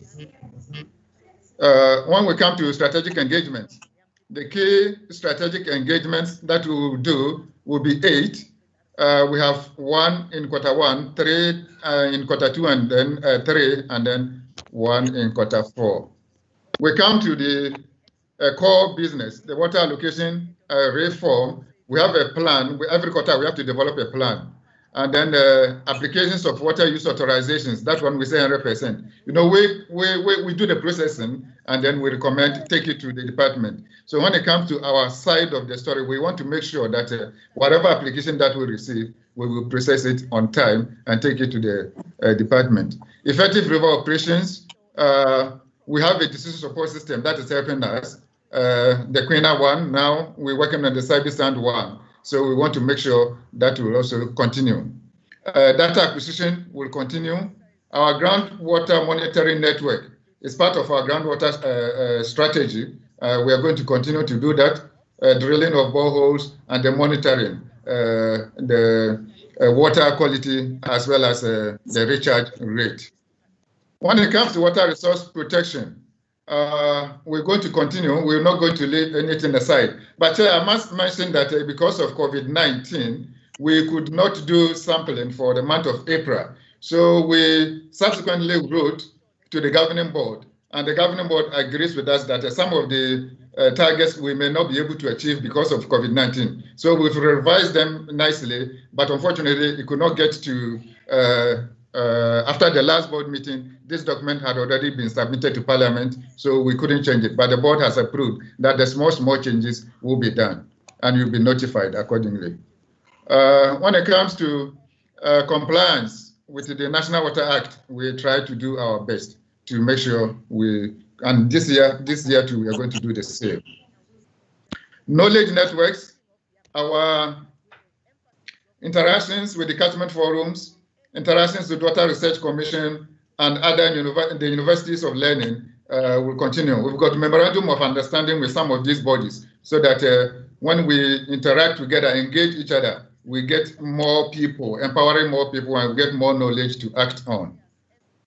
When we come to strategic engagements, the key strategic engagements that we will do will be 8. We have 1 in quarter 1, 3 in quarter 2, and then 3, and then 1 in quarter 4. We come to the core business, the water allocation reform. We have a plan. Every quarter we have to develop a plan. And then applications of water use authorizations, that one we say 100%. You know, we do the processing, and then we recommend take it to the department. So when it comes to our side of the story, we want to make sure that whatever application that we receive, we will process it on time and take it to the department. Effective river operations, we have a decision support system that is helping us. The Quina one, now we're working on the Cybersand one. So we want to make sure that will also continue. Data acquisition will continue. Our groundwater monitoring network is part of our groundwater strategy. We are going to continue to do that, drilling of boreholes and the monitoring, the water quality as well as the recharge rate. When it comes to water resource protection, we're going to continue. We're not going to leave anything aside. But I must mention that because of COVID-19, we could not do sampling for the month of April. So we subsequently wrote to the Governing Board, and the Governing Board agrees with us that some of the targets we may not be able to achieve because of COVID-19. So we've revised them nicely, but unfortunately, it could not get to after the last board meeting, this document had already been submitted to Parliament, so we couldn't change it. But the board has approved that the small changes will be done, and you'll be notified accordingly. When it comes to compliance with the National Water Act, we try to do our best to make sure and this year too, we are going to do the same. Knowledge networks, our interactions with the catchment forums, interactions with Water Research Commission and other the universities of learning will continue. We've got a memorandum of understanding with some of these bodies so that when we interact together, engage each other, we get more people, empowering more people, and we get more knowledge to act on.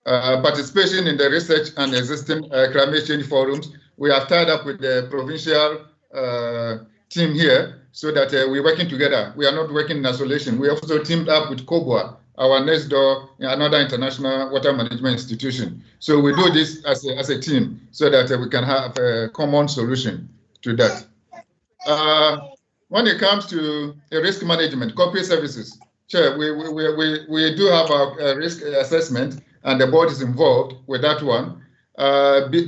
Participation in the research and existing climate change forums, we have tied up with the provincial team here so that we're working together. We are not working in isolation. We also teamed up with COBOA, our next door, another international water management institution. So we do this as a team so that we can have a common solution to that. When it comes to risk management, corporate services, Chair, we do have a risk assessment, and the board is involved with that one.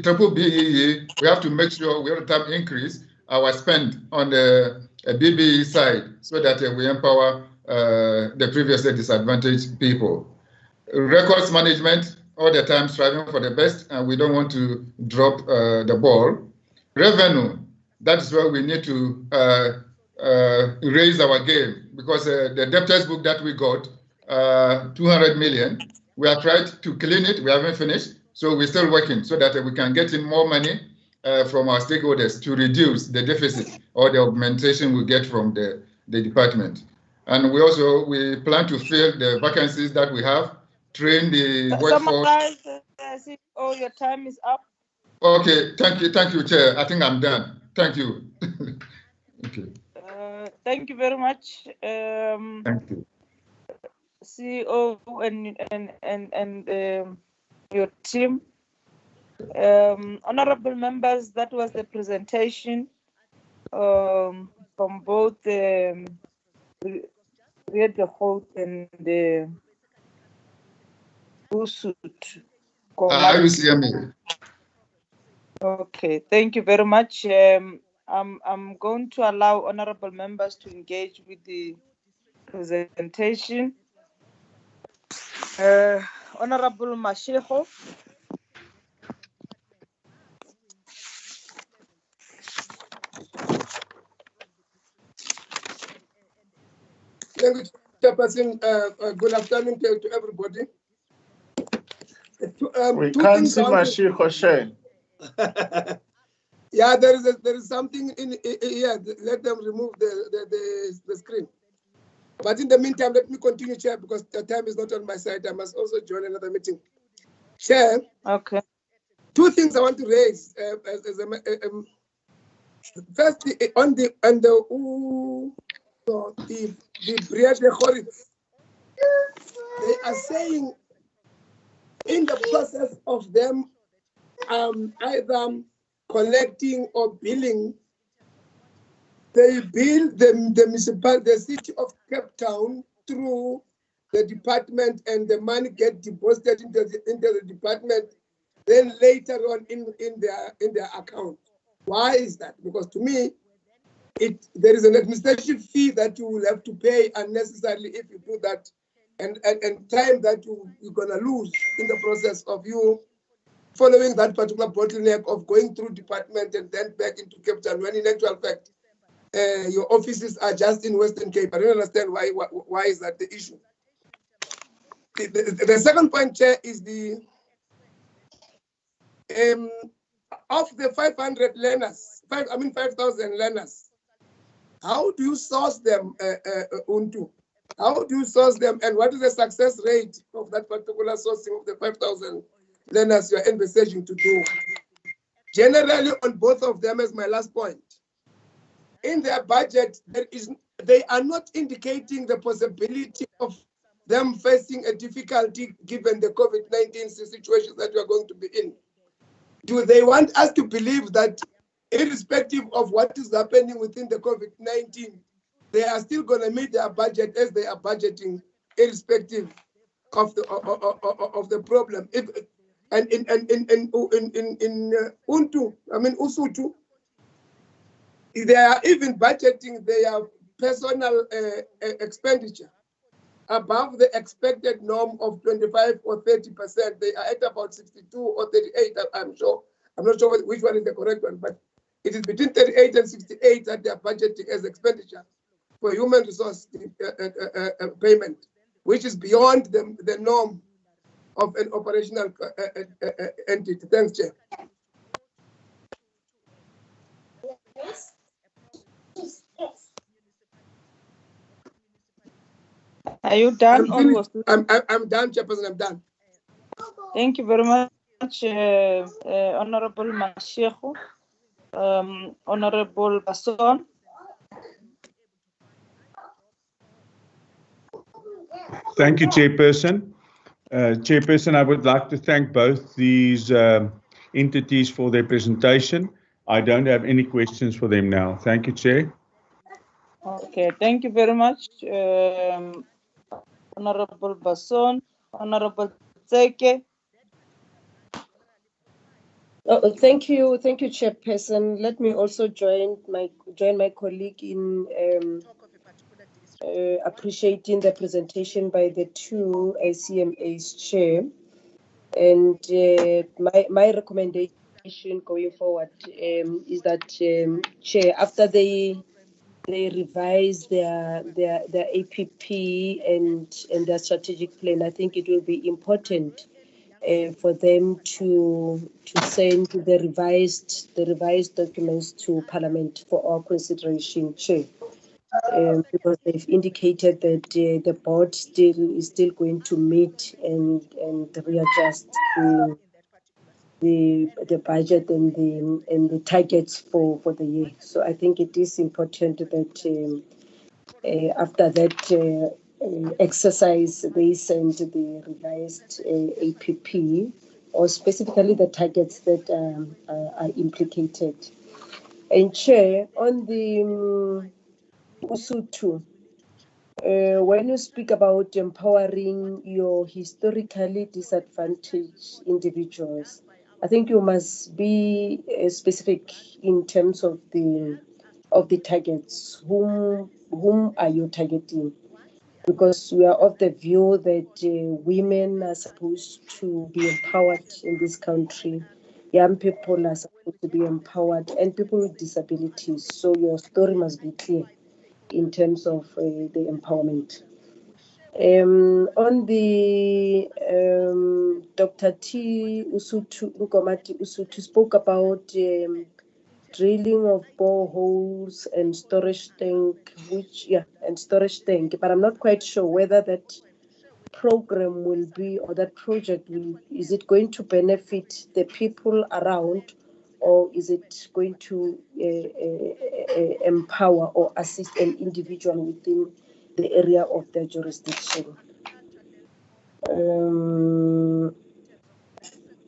Triple BEE, we have to make sure we every time increase our spend on the BBE side so that we empower the previously disadvantaged people. Records management, all the time striving for the best, and we don't want to drop the ball. Revenue, that is where we need to raise our game, because the debtors book that we got, 200 million, we have tried to clean it, we haven't finished, so we're still working so that we can get in more money from our stakeholders to reduce the deficit or the augmentation we get from the department. And we plan to fill the vacancies that we have, train the workforce. Oh, your time is up. Okay, thank you, Chair. I think I'm done. Thank you. Okay. Thank you very much. Thank you. CEO and your team. Honorable members, that was the presentation from both the Breede-Gouritz and the Usuthu. Okay, thank you very much. I'm going to allow honorable members to engage with the presentation. Honorable Mashego. Thank you, Chairperson. Good afternoon to everybody. We can't see Mashego share. Yeah, there is something in here. Let them remove the screen. But in the meantime, let me continue, Chair, because the time is not on my side. I must also join another meeting. Chair. Okay. Two things I want to raise. First, on the Breede-Gouritz, they are saying in the process of them either collecting or billing, they bill the city of Cape Town through the department, and the money get deposited into the department, then later on in their account. Why is that? Because to me, there is an administration fee that you will have to pay unnecessarily if you do that, and time that you're gonna lose in the process of you following that particular bottleneck of going through department and then back into Cape Town, when in actual fact your offices are just in Western Cape. I don't understand why is that the issue. The second point, Chair, is the of the 500 learners, 5,000 learners. How do you source them, Untu? How do you source them, and what is the success rate of that particular sourcing of the 5,000 learners you are envisaging to do? Generally, on both of them, as my last point, in their budget, they are not indicating the possibility of them facing a difficulty given the COVID-19 situation that we are going to be in. Do they want us to believe that irrespective of what is happening within the COVID-19, they are still going to meet their budget as they are budgeting, irrespective of the problem. If and in Usuthu, they are even budgeting their personal expenditure above the expected norm of 25 or 30%. They are at about 62 or 38, I'm sure. I'm not sure which one is the correct one, but it is between 38 and 68 that they are budgeting as expenditure for human resource payment, which is beyond the norm of an operational entity. Thanks, Chair. Are you done? I'm done, Chairperson. I'm done. Thank you very much, Honorable Mashego. Honorable Basson. Thank you, Chairperson. Chairperson, I would like to thank both these entities for their presentation. I don't have any questions for them now. Thank you, Chair. Okay, thank you very much, Honorable Basson. Honorable Tseke. Oh, thank you, Chairperson. Let me also join my colleague in appreciating the presentation by the two CMA's chair, and my recommendation going forward is that Chair, after they revise their APP and their strategic plan, I think it will be important for them to send the revised documents to Parliament for our consideration, Chair. Because they've indicated that the board is still going to meet and readjust the budget and the targets for the year. So I think it is important that after that exercise, they send the revised APP, or specifically the targets that are implicated. And Chair, on the Usuthu, when you speak about empowering your historically disadvantaged individuals, I think you must be specific in terms of the targets. Whom are you targeting? Because we are of the view that women are supposed to be empowered in this country. Young people are supposed to be empowered, and people with disabilities. So your story must be clear in terms of the empowerment. On the Dr. Inkomati-Usuthu spoke about drilling of boreholes and storage tank, but I'm not quite sure whether that program will be, or that project is it going to benefit the people around, or is it going to empower or assist an individual within the area of their jurisdiction?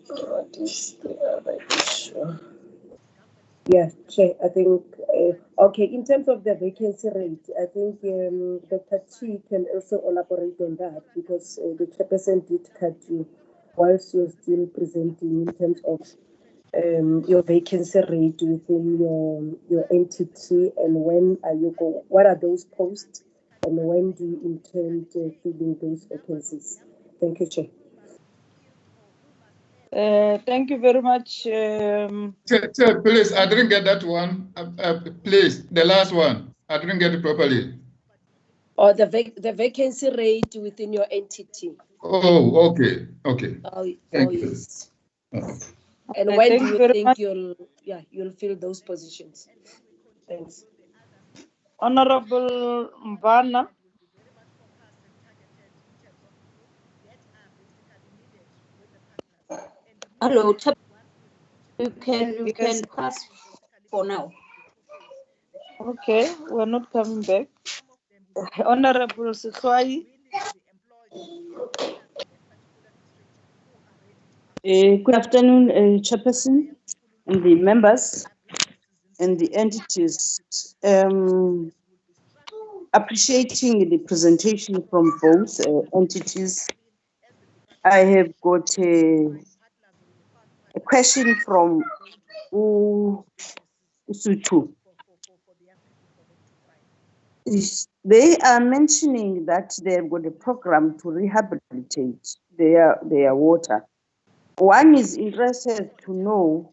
What is the other issue? Yeah, Chair, I think, okay, in terms of the vacancy rate, I think Dr. Chi can also elaborate on that, because the Chairperson did cut you whilst you're still presenting in terms of your vacancy rate within your entity, and when are you what are those posts, and when do you intend filling those vacancies? Thank you, Chair. Thank you very much. Chair, please, I didn't get that one. Please, the last one. I didn't get it properly. Or the vacancy rate within your entity. Oh, okay. Thank you. Yes. And when do you think you'll fill those positions? Thanks. Honorable Mbana. Hello, you can pass for now. Okay, we're not coming back. Honorable Siswai. Good afternoon, Chairperson and the members and the entities. Appreciating the presentation from both entities I have got a question from Usuthu. They are mentioning that they've got a program to rehabilitate their water. One is interested to know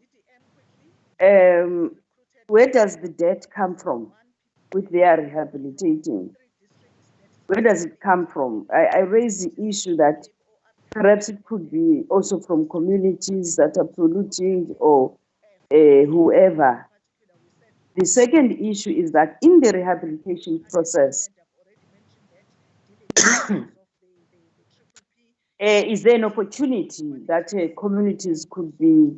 where does the debt come from with their rehabilitating? Where does it come from? I raise the issue that perhaps it could be also from communities that are polluting or whoever. The second issue is that in the rehabilitation process, is there an opportunity that communities could be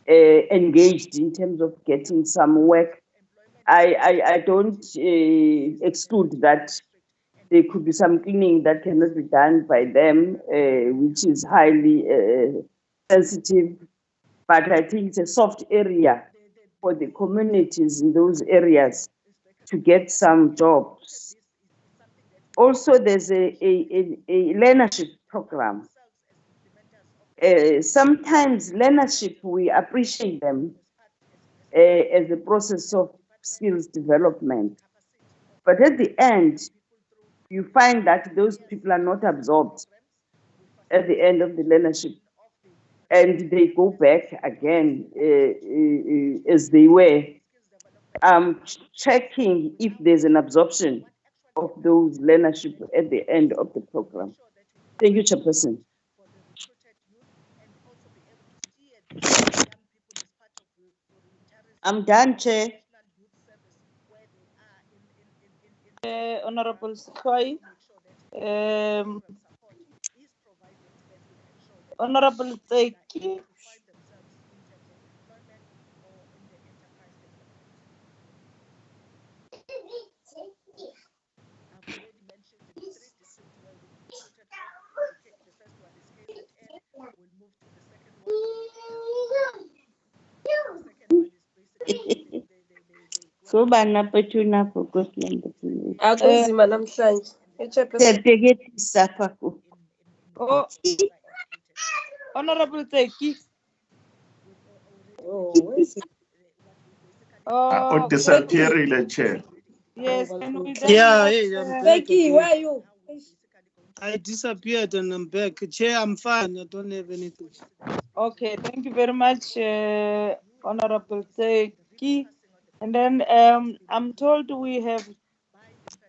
engaged in terms of getting some work? I don't exclude that there could be some cleaning that cannot be done by them, which is highly sensitive, but I think it's a soft area for the communities in those areas to get some jobs. Also, there's a learnership program. Sometimes learnership, we appreciate them as a process of skills development. But at the end, you find that those people are not absorbed at the end of the learnership. And they go back again as they were. Checking if there's an absorption of those learnership at the end of the program. Thank you, Chairperson. I'm done, Chair. Honorable Sekhoi. Honorable Tseki. So banapetuna for Gosland. Akunzima namhlanje. Oh, Honorable Tseki. Oh, where is it? Oh, disappearing, Chair. yes, and we Yeah, hey, I'm back. Becky, where are you? I disappeared and I'm back. Chair, I'm fine. I don't have anything. Okay, thank you very much, Honorable Tseki. And then I'm told we have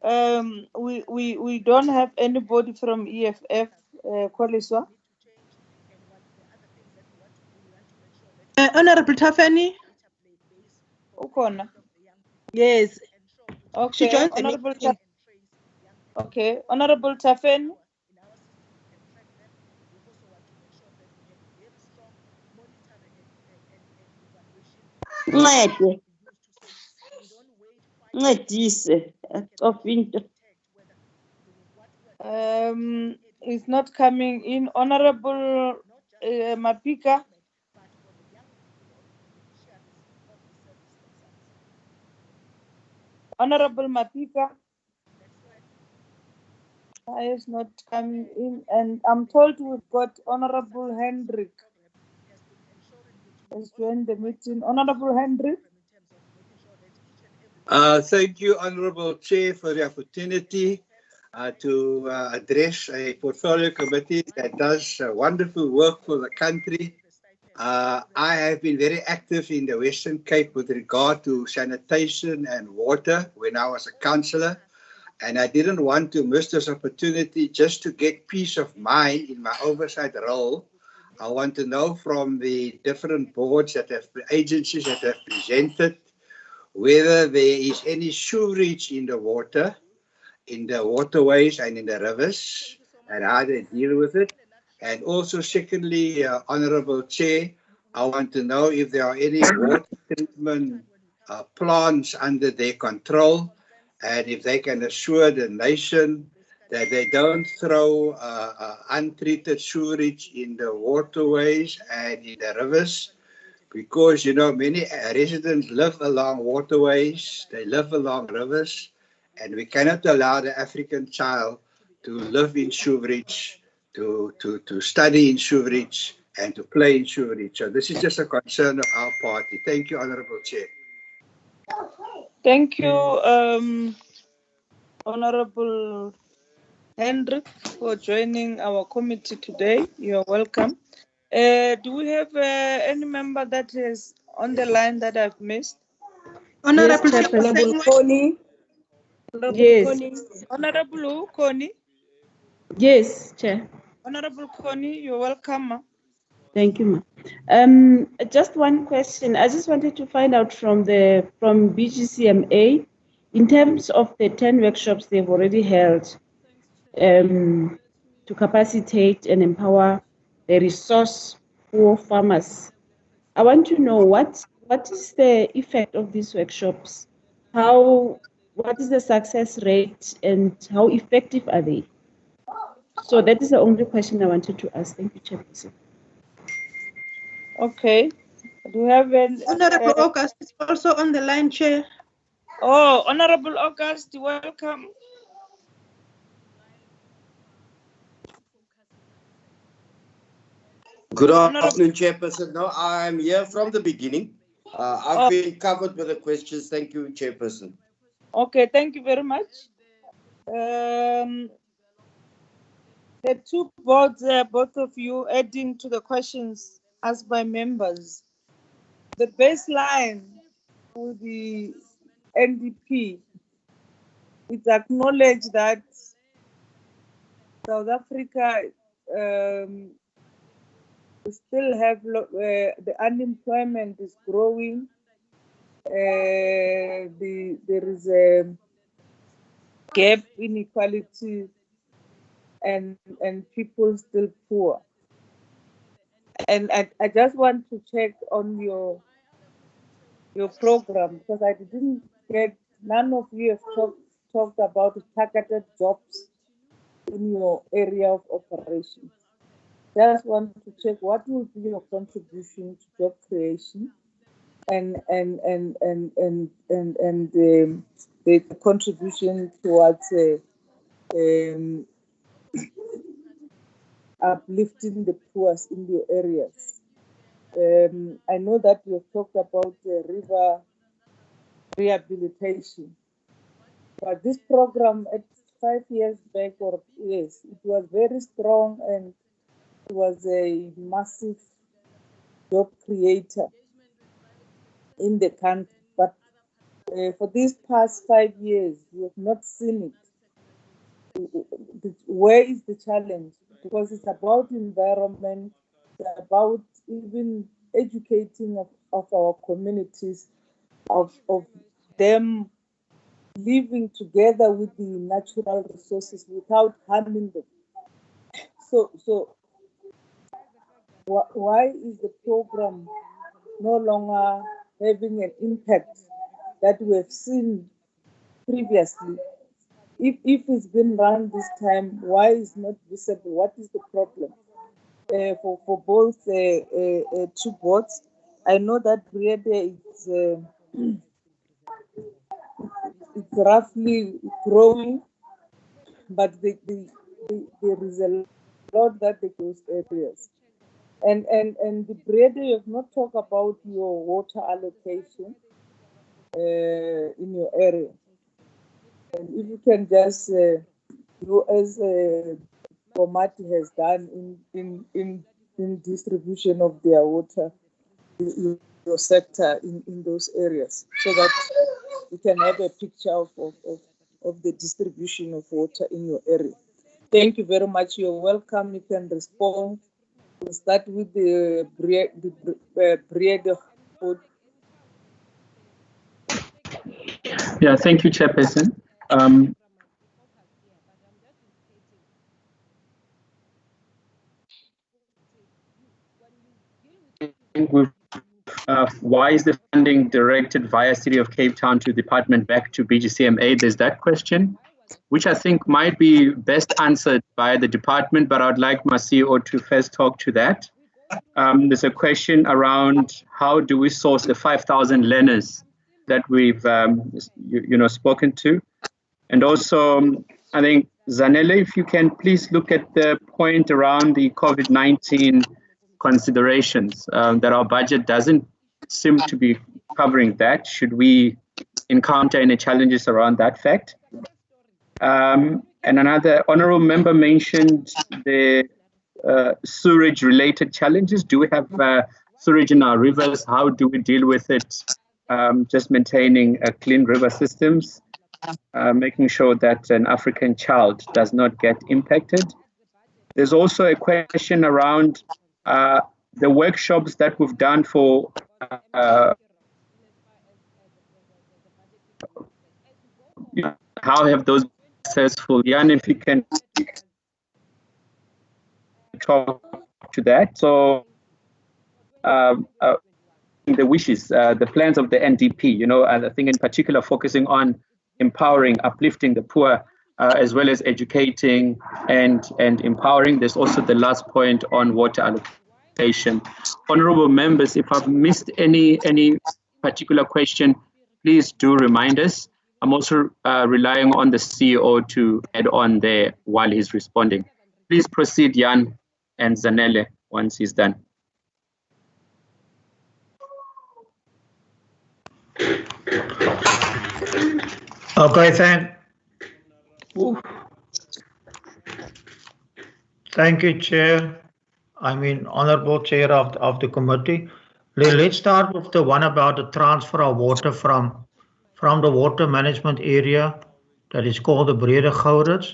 we don't have anybody from EFF, Koliswa. Honorable Tafeni? Ukona. Yes. Okay, She joined the Honorable meeting. Okay, Honorable Tafeni. It's not coming in. Honorable Mapika. Honorable Mapika. Is not coming in, and I'm told we've got Honorable Hendrik has joined the meeting. Honorable Hendrik. Thank you, Honorable Chair, for the opportunity to address a portfolio committee that does wonderful work for the country. I have been very active in the Western Cape with regard to sanitation and water when I was a councillor, and I didn't want to miss this opportunity just to get peace of mind in my oversight role. I want to know from the different boards that have, agencies that have presented, whether there is any sewerage in the water, in the waterways and in the rivers, and how they deal with it. And also, secondly, Honourable Chair, I want to know if there are any water treatment plants under their control, and if they can assure the nation that they don't throw untreated sewerage in the waterways and in the rivers. Because, you know, many residents live along waterways, they live along rivers, and we cannot allow the African child to live in sewerage to study in sewerage and to play in sewerage. So this is just a concern of our party. Thank you, Honourable Chair. Thank you, Honourable Hendrik, for joining our committee today. You're welcome. Do we have any member that is on the line that I've missed? Honourable Yes, Honourable Connie. Yes. Honourable who, Connie? Yes, Chair. Honourable Connie, you're welcome, ma. Thank you, ma. Just one question. I just wanted to find out from BGCMA, in terms of the 10 workshops they've already held, to capacitate and empower the resource poor farmers. I want to know what is the effect of these workshops? What is the success rate and how effective are they? So that is the only question I wanted to ask. Thank you, Chairperson. Okay. Do you have an Honourable August is also on the line, Chair. Oh, Honourable August, welcome. Good afternoon, Chairperson. No, I'm here from the beginning. I've been covered with the questions. Thank you, Chairperson. Okay, thank you very much. The two boards, both of you adding to the questions asked by members. The baseline for the NDP, it's acknowledged that South Africa still have the unemployment is growing. There is a gap inequality and people still poor. And I just want to check on your program, because I didn't get, none of you have talked about targeted jobs in your area of operation. Just want to check what will be your contribution to job creation and the contribution towards uplifting the poor in your areas. I know that you have talked about river rehabilitation, but this program at 5 years back, or yes, it was very strong and it was a massive job creator in the country. But for these past 5 years, we have not seen it. Where is the challenge? Because it's about environment, it's about even educating of our communities, of them living together with the natural resources without harming them. So why is the program no longer having an impact that we have seen previously? If it's been run this time, why is not visible? What is the problem? For both two boards, I know that Breede is it's roughly growing, but there is a lot that they those areas. And the Breede, you have not talked about your water allocation in your area. And if you can just do as Inkomati has done in distribution of their water, your sector in those areas, so that you can have a picture of the distribution of water in your area. Thank you very much. You're welcome. You can respond. We'll start with the Breede. Yeah, thank you, Chairperson. Why is the funding directed via City of Cape Town to Department back to BGCMA? There's that question, which I think might be best answered by the department, but I'd like my CEO to first talk to that. There's a question around how do we source the 5,000 learners that we've spoken to, and also I think, Zanele, if you can please look at the point around the COVID-19 considerations, that our budget doesn't seem to be covering that. Should we encounter any challenges around that fact? And another honorable member mentioned the sewage-related challenges. Do we have sewage in our rivers? How do we deal with it? Just maintaining clean river systems, making sure that an African child does not get impacted. There's also a question around the workshops that we've done for how have those been successful? Jan, if you can talk to that. So the wishes, the plans of the NDP, you know, and I think in particular focusing on empowering, uplifting the poor, as well as educating and empowering. There's also the last point on water allocation. Honorable members, if I've missed any particular question, please do remind us. I'm also relying on the CEO to add on there while he's responding. Please proceed, Jan and Zanele, once he's done. Okay, thank you, Chair. I mean, Honorable Chair of the committee. Let's start with the one about the transfer of water from the water management area that is called the Breede-Gouritz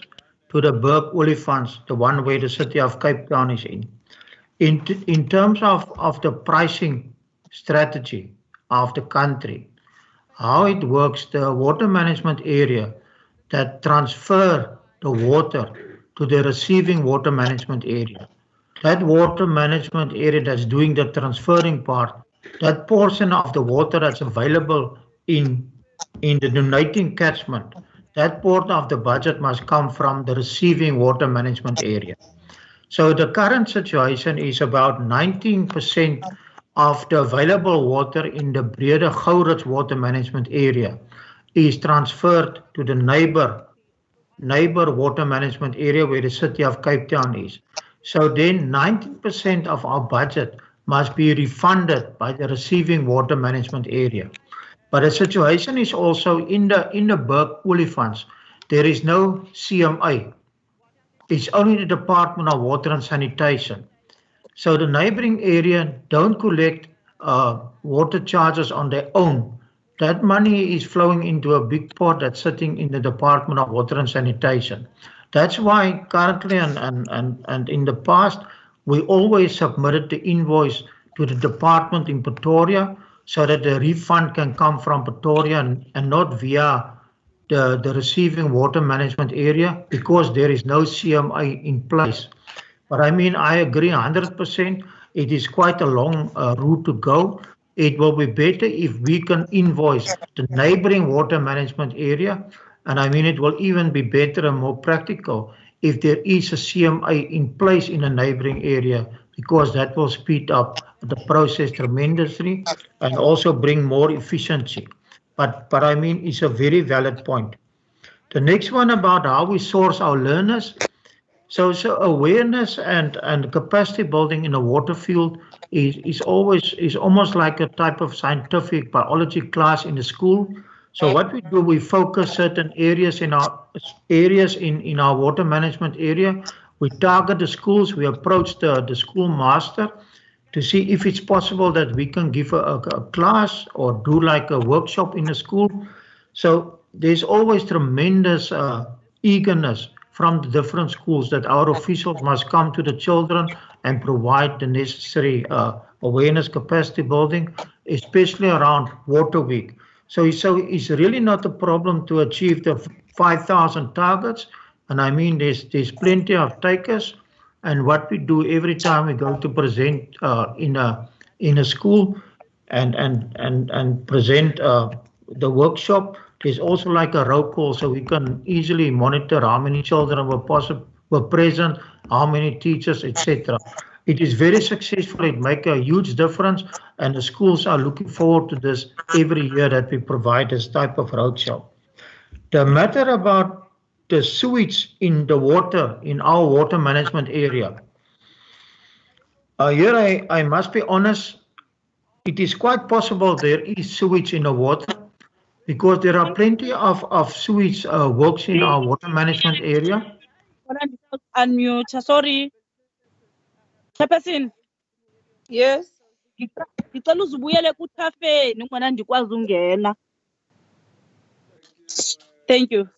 to the Berg-Olifants, the one where the city of Cape Town is in. In terms of the pricing strategy of the country, how it works, the water management area that transfer the water to the receiving water management area. That water management area that's doing the transferring part, that portion of the water that's available in the donating catchment, that part of the budget must come from the receiving water management area. So the current situation is about 19% of the available water in the Breede-Gouritz water management area is transferred to the neighbor water management area where the city of Cape Town is. So then 19% of our budget must be refunded by the receiving water management area. But the situation is also in the Berg-Olifants, there is no CMA. It's only the Department of Water and Sanitation. So the neighboring area don't collect water charges on their own. That money is flowing into a big pot that's sitting in the Department of Water and Sanitation. That's why currently and in the past, we always submitted the invoice to the department in Pretoria so that the refund can come from Pretoria and not via the receiving water management area, because there is no CMA in place. But I mean, I agree 100%. It is quite a long route to go. It will be better if we can invoice the neighboring water management area. And I mean, it will even be better and more practical if there is a CMA in place in a neighboring area, because that will speed up the process tremendously and also bring more efficiency. But I mean, it's a very valid point. The next one about how we source our learners. So awareness and capacity building in a water field is almost like a type of scientific biology class in the school. So what we do, we focus certain areas in our water management area. We target the schools. We approach the school master to see if it's possible that we can give a class or do like a workshop in the school. So there's always tremendous eagerness from the different schools that our officials must come to the children and provide the necessary awareness capacity building, especially around Water Week. So it's really not a problem to achieve the 5,000 targets. And I mean, there's plenty of takers. And what we do every time we go to present in a school and present the workshop, there's also like a roll call, so we can easily monitor how many children were present, how many teachers, etc. It is very successful. It makes a huge difference, and the schools are looking forward to this every year that we provide this type of roadshow. The matter about the sewage in the water in our water management area. Here I must be honest, it is quite possible there is sewage in the water because there are plenty of sewage works in our water management area. Unmute, sorry. Chairperson. Yes. Ngicela uzibuyele kuthafeni ngona ndikwazi ungena. Thank you.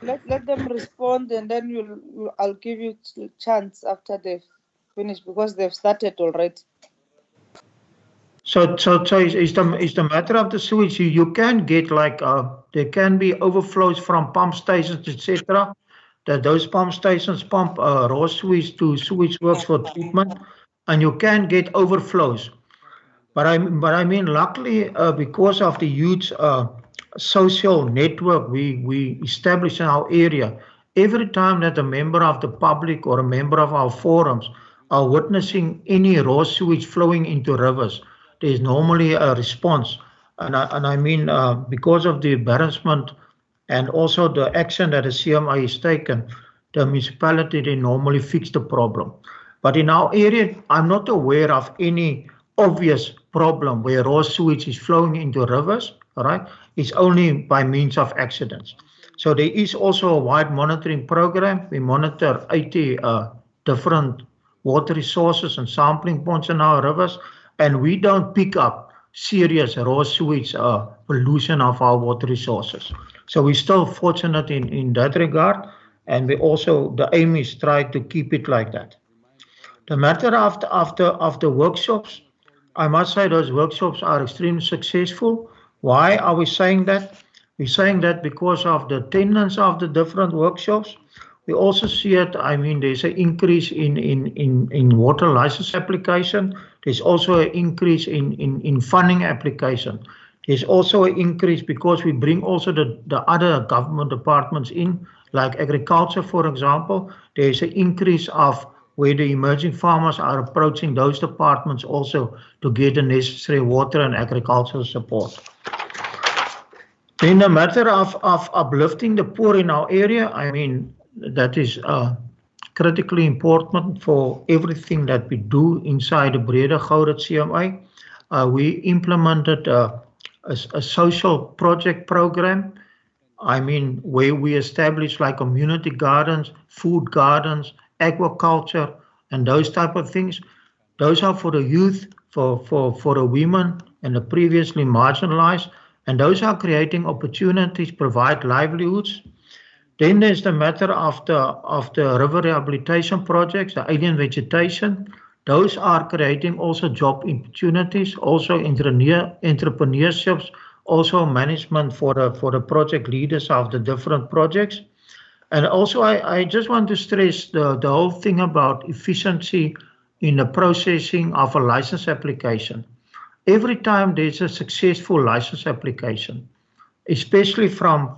Let them respond, and then I'll give you a chance after they've finished because they've started already. So is the matter of the sewage, you can get like, there can be overflows from pump stations, etc. That those pump stations pump raw sewage to sewage works for treatment, and you can get overflows. But I mean, luckily, because of the huge social network we establish in our area, every time that a member of the public or a member of our forums are witnessing any raw sewage flowing into rivers, there's normally a response. And I mean, because of the embarrassment and also the action that the CMI is taken, the municipality, they normally fix the problem. But in our area, I'm not aware of any obvious problem where raw sewage is flowing into rivers, right? It's only by means of accidents. So there is also a wide monitoring program. We monitor 80 different water resources and sampling points in our rivers, and we don't pick up serious raw sewage pollution of our water resources. So we're still fortunate in that regard, and we also, the aim is try to keep it like that. The matter of the workshops, I must say those workshops are extremely successful. Why are we saying that? We're saying that because of the attendance of the different workshops. We also see it, I mean, there's an increase in water license application. There's also an increase in funding application. There's also an increase because we bring also the other government departments in, like agriculture, for example. There's an increase of where the emerging farmers are approaching those departments also to get the necessary water and agricultural support. In the matter of uplifting the poor in our area, I mean, that is critically important for everything that we do inside the Breede-Gouritz CMI. We implemented a social project program, I mean, where we established like community gardens, food gardens, aquaculture, and those type of things. Those are for the youth, for the women and the previously marginalized, and those are creating opportunities, provide livelihoods. Then there's the matter of the river rehabilitation projects, the alien vegetation. Those are creating also job opportunities, also entrepreneurships, also management for the project leaders of the different projects. And also I just want to stress the whole thing about efficiency in the processing of a license application. Every time there's a successful license application, especially from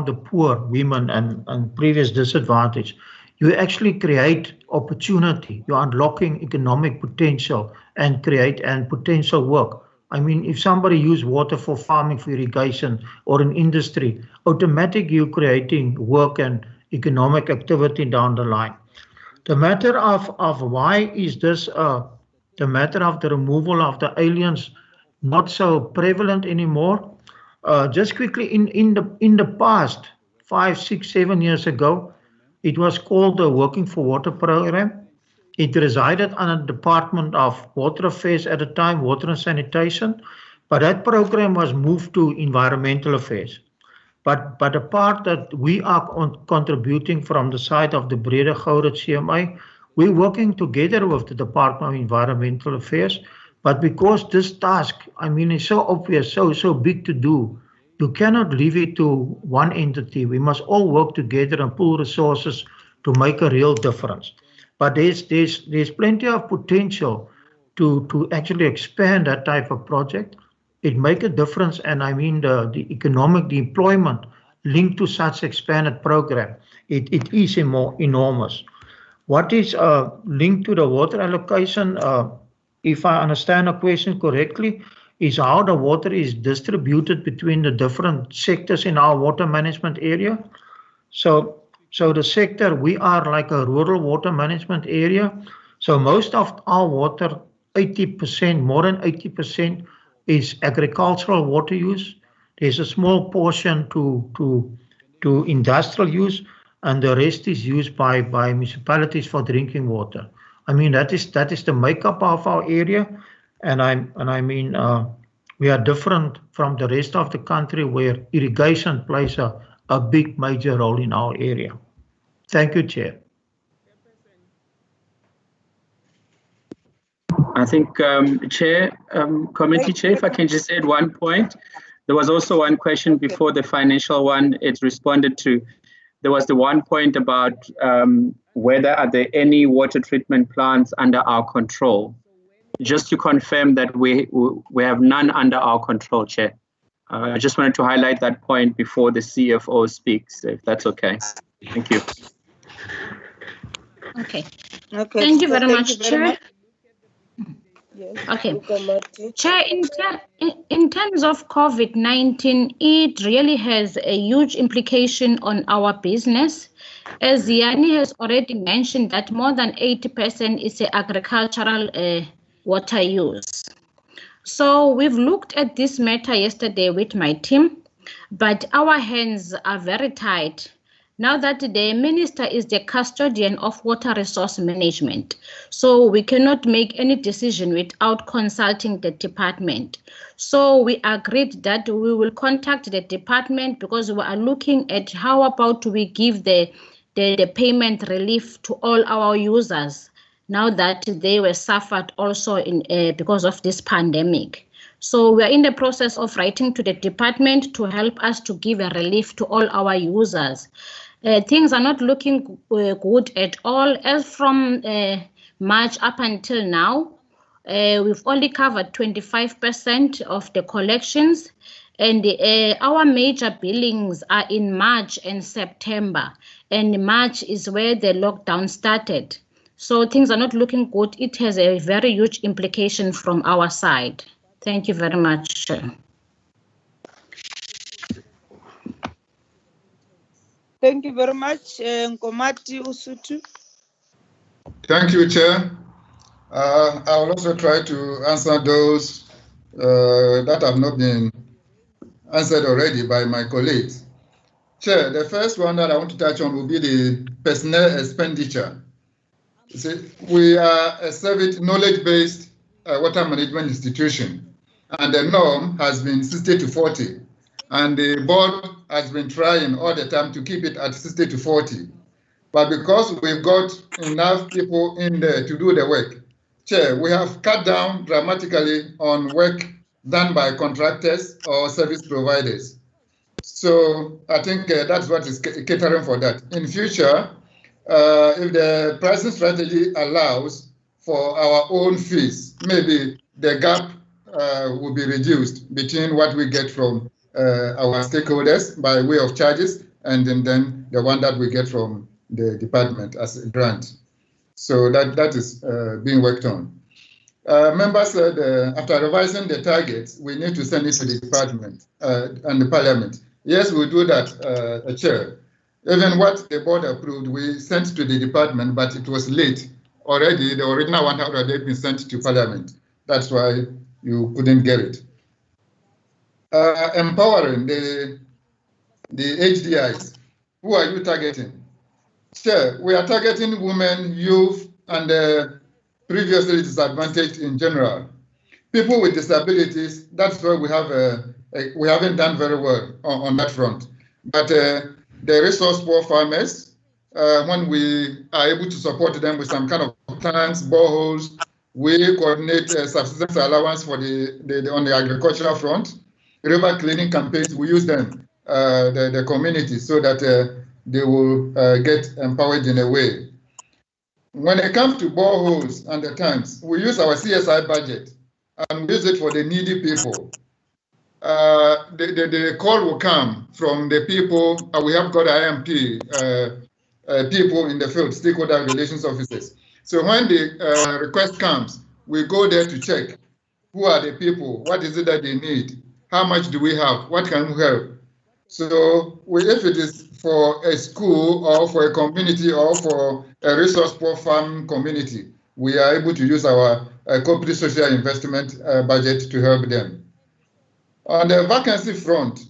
the poor women and previous disadvantage, you actually create opportunity. You're unlocking economic potential and potential work. I mean, if somebody use water for farming, for irrigation, or in industry, automatically you're creating work and economic activity down the line. The matter of why is this, the matter of the removal of the aliens not so prevalent anymore? Just quickly, in the past, 5, 6, 7 years ago, it was called the Working for Water program. It resided under the Department of Water Affairs at the time, Water and Sanitation, but that program was moved to Environmental Affairs. But the part that we are contributing from the side of the Breede-Gouritz CMI, we're working together with the Department of Environmental Affairs. But because this task, I mean, is so obvious, so big to do, you cannot leave it to one entity. We must all work together and pool resources to make a real difference. But there's plenty of potential to actually expand that type of project. It make a difference, and I mean the economic, the employment linked to such expanded program, it is enormous. What is linked to the water allocation, if I understand the question correctly, is how the water is distributed between the different sectors in our water management area. So the sector, we are like a rural water management area. So most of our water, 80%, more than 80% is agricultural water use. There's a small portion to industrial use, and the rest is used by municipalities for drinking water. I mean, that is the makeup of our area, and I mean we are different from the rest of the country where irrigation plays a big major role in our area. Thank you, Chair. I think, Chair, Committee Chair, if I can just add one point. There was also one question before the financial one. It's responded to. There was the one point about whether are there any water treatment plants under our control. Just to confirm that we have none under our control, Chair. I just wanted to highlight that point before the CFO speaks, if that's okay. Thank you. Okay. Thank you very much, Chair. Yes. Okay. Inkomati. Chair, in terms of COVID-19, it really has a huge implication on our business. As Yanni has already mentioned, that more than 80% is agricultural water use. So we've looked at this matter yesterday with my team, but our hands are very tied. Now that the minister is the custodian of water resource management, so we cannot make any decision without consulting the department. So we agreed that we will contact the department because we are looking at how about we give the payment relief to all our users now that they were suffered also because of this pandemic. So we are in the process of writing to the department to help us to give a relief to all our users. Things are not looking good at all. As from March up until now, we've only covered 25% of the collections, and our major billings are in March and September, and March is where the lockdown started. So things are not looking good. It has a very huge implication from our side. Thank you very much. Thank you very much, Inkomati-Usuthu. Thank you, Chair. I will also try to answer those that have not been answered already by my colleagues. Chair, the first one that I want to touch on will be the personnel expenditure. You see, we are a knowledge-based water management institution, and the norm has been 60-40. And the board has been trying all the time to keep it at 60-40. But because we've got enough people in there to do the work, Chair, we have cut down dramatically on work done by contractors or service providers. So I think that's what is catering for that. In future, if the pricing strategy allows for our own fees, maybe the gap will be reduced between what we get from our stakeholders by way of charges and then the one that we get from the department as a grant. So that is being worked on. Members said after revising the targets, we need to send it to the department and the parliament. Yes, we'll do that, Chair. Even what the board approved, we sent to the department, but it was late. Already, the original one had already been sent to parliament. That's why you couldn't get it. Empowering the HDIs. Who are you targeting? Sure, we are targeting women, youth, and previously disadvantaged in general. People with disabilities, that's where we haven't done very well on that front. But the resource poor farmers, when we are able to support them with some kind of tanks, boreholes, we coordinate subsistence allowance for on the agricultural front. River cleaning campaigns, we use them, the community, so that they will get empowered in a way. When it comes to boreholes and the tanks, we use our CSI budget and we use it for the needy people. The call will come from the people, we have got IMP, people in the field, stakeholder relations officers. So when the request comes, we go there to check who are the people, what is it that they need, how much do we have, what can we help. So if it is for a school or for a community or for a resource poor farm community, we are able to use our corporate social investment budget to help them. On the vacancy front,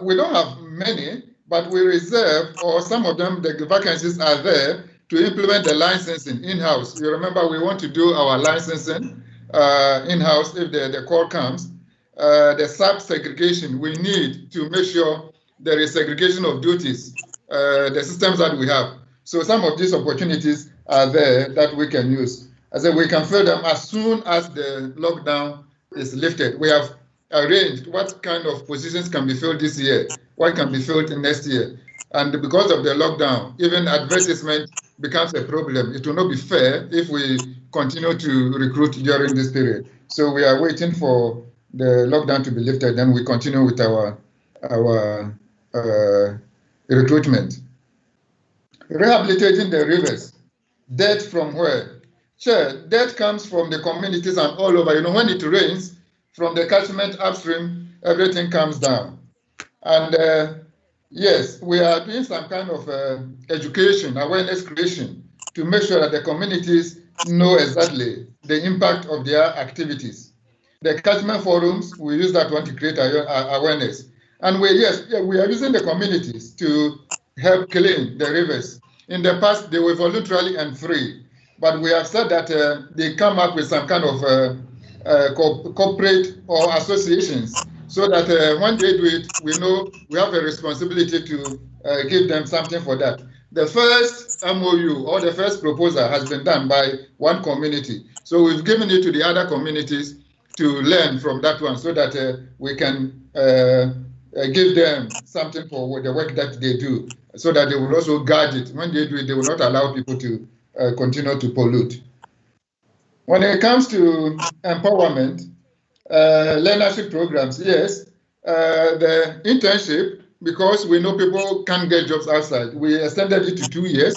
we don't have many, but we reserve, or some of them, the vacancies are there to implement the licensing in-house. You remember we want to do our licensing in-house if the call comes. The sub-segregation, we need to make sure there is segregation of duties, the systems that we have. So some of these opportunities are there that we can use. I said we can fill them as soon as the lockdown is lifted. We have arranged what kind of positions can be filled this year, what can be filled in next year. And because of the lockdown, even advertisement becomes a problem. It will not be fair if we continue to recruit during this period. So we are waiting for the lockdown to be lifted, then we continue with our recruitment. Rehabilitating the rivers. Debt from where? Sure, debt comes from the communities and all over. You know, when it rains, from the catchment upstream, everything comes down. And yes, we are doing some kind of education, awareness creation to make sure that the communities know exactly the impact of their activities. The catchment forums, we use that one to create awareness. And we are using the communities to help clean the rivers. In the past, they were voluntarily and free, but we have said that they come up with some kind of corporate or associations, so that when they do it, we know we have a responsibility to give them something for that. The first MOU or the first proposal has been done by one community. So we've given it to the other communities to learn from that one, so that we can give them something for the work that they do, so that they will also guard it. When they do it, they will not allow people to continue to pollute. When it comes to empowerment, learnership programs, yes, the internship, because we know people can't get jobs outside, we extended it to 2 years.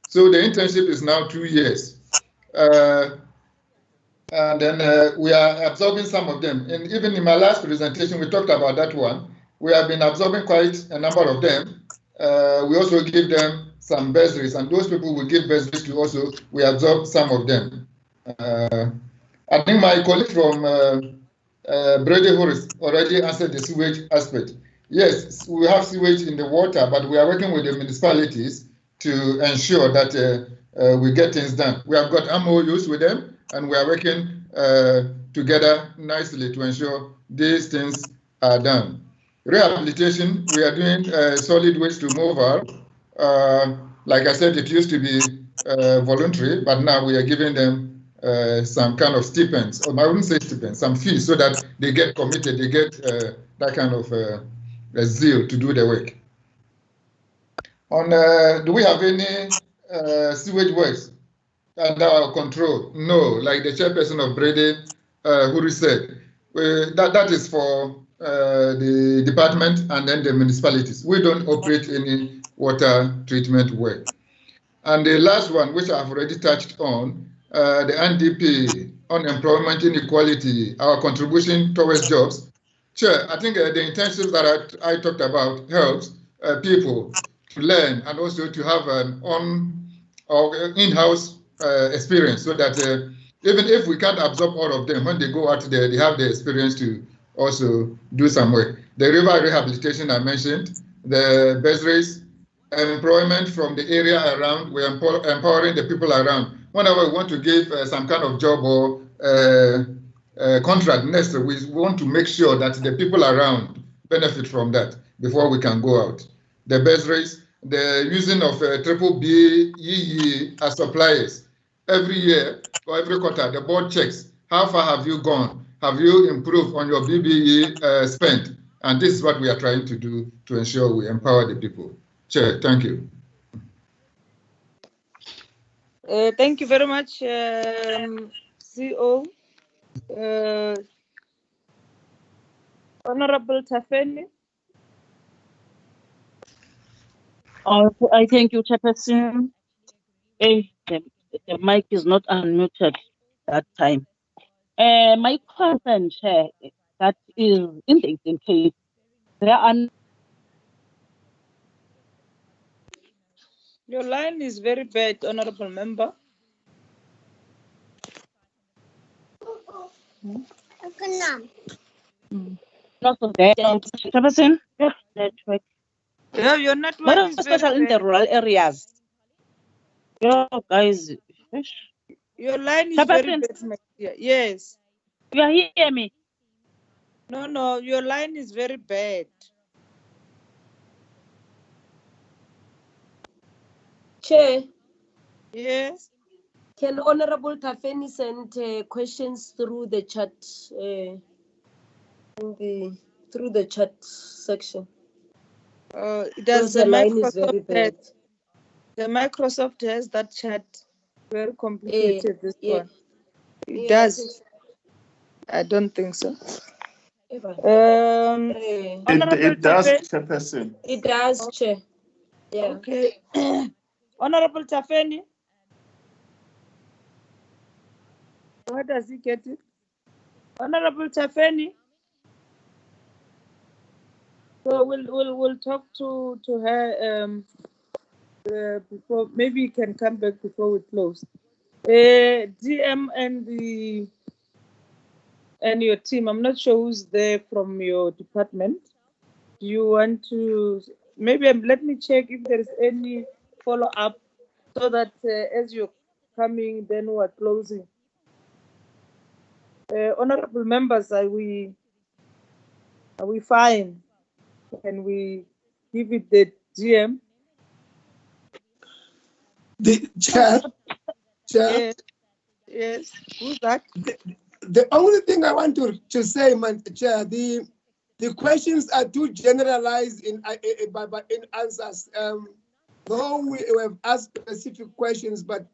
So the internship is now 2 years. And then we are absorbing some of them. And even in my last presentation, we talked about that one. We have been absorbing quite a number of them. We also give them some bursaries, and those people will give bursaries to also, we absorb some of them. I think my colleague from Breede-Gouritz already answered the sewage aspect. Yes, we have sewage in the water, but we are working with the municipalities to ensure that we get things done. We have got MOUs with them, and we are working together nicely to ensure these things are done. Rehabilitation, we are doing solid waste removal. Like I said, it used to be voluntary, but now we are giving them some kind of stipends, or I wouldn't say stipends, some fees, so that they get committed, they get that kind of zeal to do the work. On do we have any sewage works under our control? No, like the chairperson of Breede-Gouritz said, that is for the department and then the municipalities. We don't operate any water treatment work. And the last one, which I've already touched on, the NDP, unemployment inequality, our contribution towards jobs. Sure, I think the intentions that I talked about helps people to learn and also to have an in-house experience, so that even if we can't absorb all of them, when they go out there, they have the experience to also do some work. The river rehabilitation I mentioned, the bursaries, employment from the area around, we're empowering the people around. Whenever we want to give some kind of job or contract next, we want to make sure that the people around benefit from that before we can go out. The bursaries, the using of triple BEE as suppliers. Every year or every quarter, the board checks, how far have you gone? Have you improved on your BBE spend? And this is what we are trying to do to ensure we empower the people. Chair, thank you. Thank you very much, CEO. Honorable Tafeni. I thank you, Chairperson. The mic is not unmuted that time. My concern, Chair, that is in the Eastern Cape, There are. Your line is very bad, Honorable Member. Also there, Chairperson, network. Yeah, your network More is very especially in the bad. rural areas. Yo, guys. Your line is very Chairperson, bad, my dear. Yes. you are hearing me? No, your line is very bad. Chair, Yes. can Honorable Tafeni send questions through the chat, through the chat section? Does Because the the line is very Microsoft bad. the Microsoft has that chat? Very complicated, this one. It Yeah, does. I don't think so. It Honorable does, Tafeni. Chairperson. It does, Chair. Yeah. Okay. Honorable Tafeni. Where does he get it? Honorable Tafeni. So we'll talk to her before, maybe you can come back before we close. DM and your team, I'm not sure who's there from your department. Do you want to maybe let me check if there is any follow-up so that as you're coming, then we're closing. Honorable members, are we fine? Can we give it the GM? The chair. Yes. Who's that? The only thing I want to say, Chair, the questions are too generalized in answers. Though we have asked specific questions, but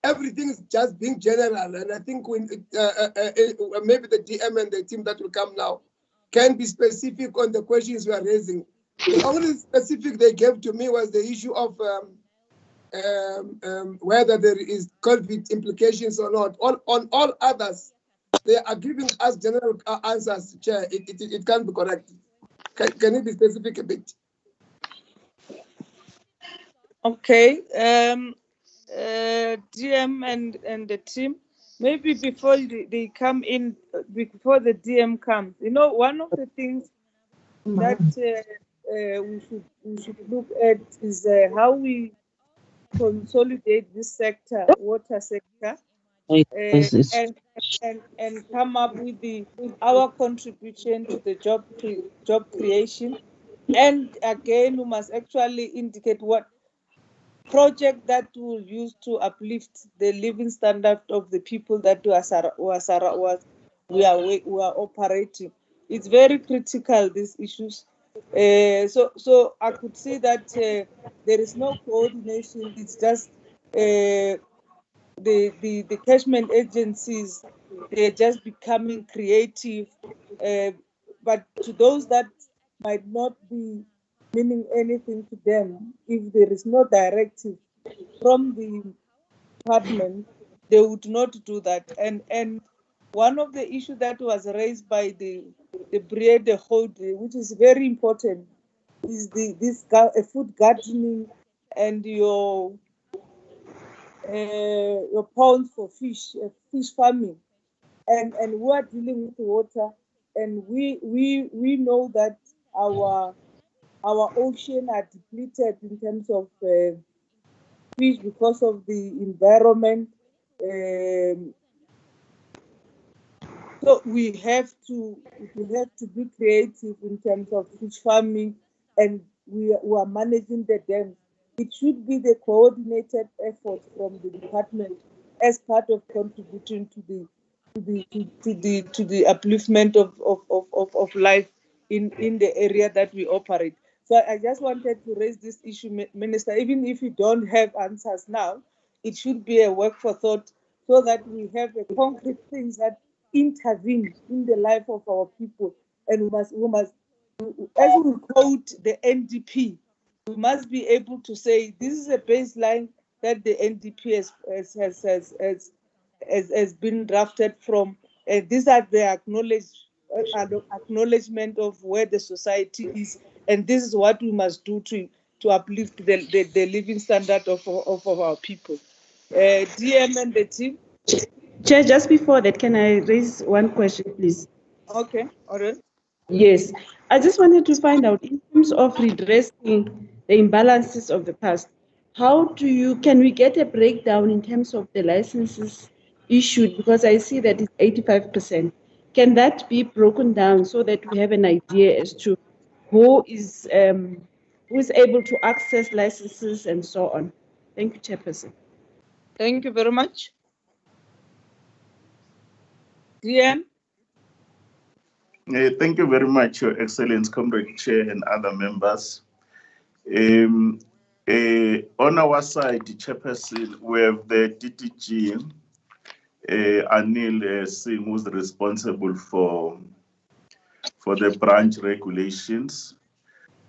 everything is just being general. And I think maybe the DM and the team that will come now can be specific on the questions we are raising. The only specific they gave to me was the issue of whether there is COVID implications or not. On all others, they are giving us general answers, Chair. It can't be correct. Can you be specific a bit? Okay. DM and the team, maybe before they come in, before the DM comes, one of the things that we should look at is how we consolidate this sector, water sector, and come up with our contribution to the job creation. And again, we must actually indicate what project that will use to uplift the living standard of the people that we are operating. It's very critical, these issues. So I could see that there is no coordination. It's just the catchment agencies, they're just becoming creative. But to those that might not be meaning anything to them, if there is no directive from the department, they would not do that. And one of the issues that was raised by the Breede-Gouritz, which is very important, is this food gardening and your ponds for fish farming, and we are dealing with water, and we know that our ocean are depleted in terms of fish because of the environment. So we have to be creative in terms of fish farming, and we are managing the dams. It should be the coordinated effort from the department as part of contributing to the upliftment of life in the area that we operate. So I just wanted to raise this issue, Minister. Even if you don't have answers now, it should be a work for thought, so that we have a concrete things that intervene in the life of our people. And we must, as we quote the NDP, we must be able to say this is a baseline that the NDP has been drafted from. These are the acknowledged acknowledgement of where the society is, and this is what we must do to uplift the living standard of our people. DM and the team. Chair, just before that, can I raise one question, please? Okay, all right. Yes, I just wanted to find out, in terms of redressing the imbalances of the past, can we get a breakdown in terms of the licenses issued? Because I see that it's 85%. Can that be broken down so that we have an idea as to who is able to access licenses and so on? Thank you, Chairperson. Thank you very much. DM. Thank you very much, Your Excellency, Comrade Chair and other members. On our side, Chairperson, we have the DDG, Anil Singh, who's responsible for the branch regulations.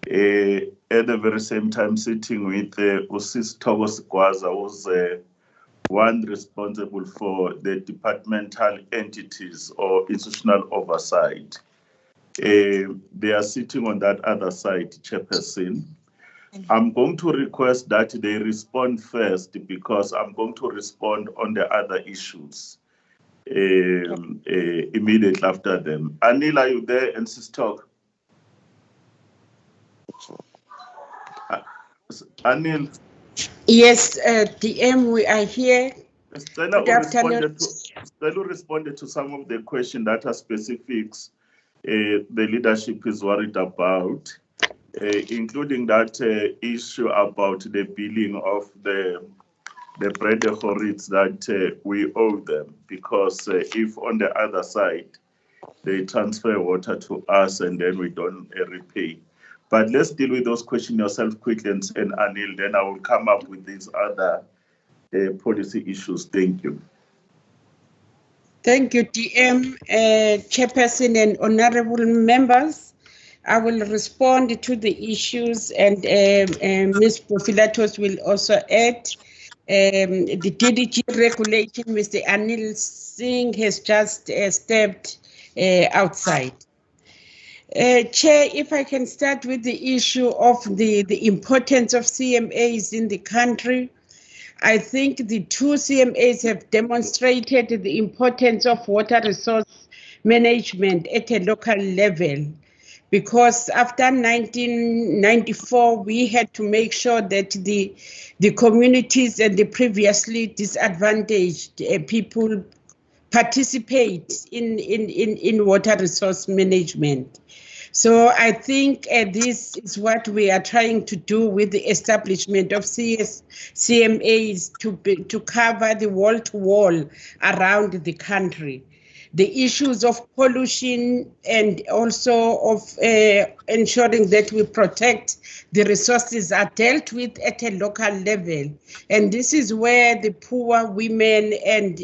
At the very same time, sitting with Usis Togos Gwaza, who's one responsible for the departmental entities or institutional oversight. They are sitting on that other side, Chairperson. I'm going to request that they respond first because I'm going to respond on the other issues immediately after them. Anil, are you there? And talk. Anil. Yes, DM, we are here. Stella responded to some of the questions that are specifics the leadership is worried about, including that issue about the billing of the Breede-Gouritz that we owe them, because if on the other side they transfer water to us and then we don't repay. But let's deal with those questions yourself quickly, and Anil, then I will come up with these other policy issues. Thank you. Thank you, DM, Chairperson and honorable members. I will respond to the issues, and Ms. Profilatos will also add. The DDG regulation, Mr. Anil Singh has just stepped outside. Chair, if I can start with the issue of the importance of CMAs in the country. I think the two CMAs have demonstrated the importance of water resource management at a local level, because after 1994, we had to make sure that the communities and the previously disadvantaged people participate in water resource management. So I think this is what we are trying to do with the establishment of CMAs to cover the wall-to-wall around the country. The issues of pollution and also of ensuring that we protect the resources are dealt with at a local level. And this is where the poor, women and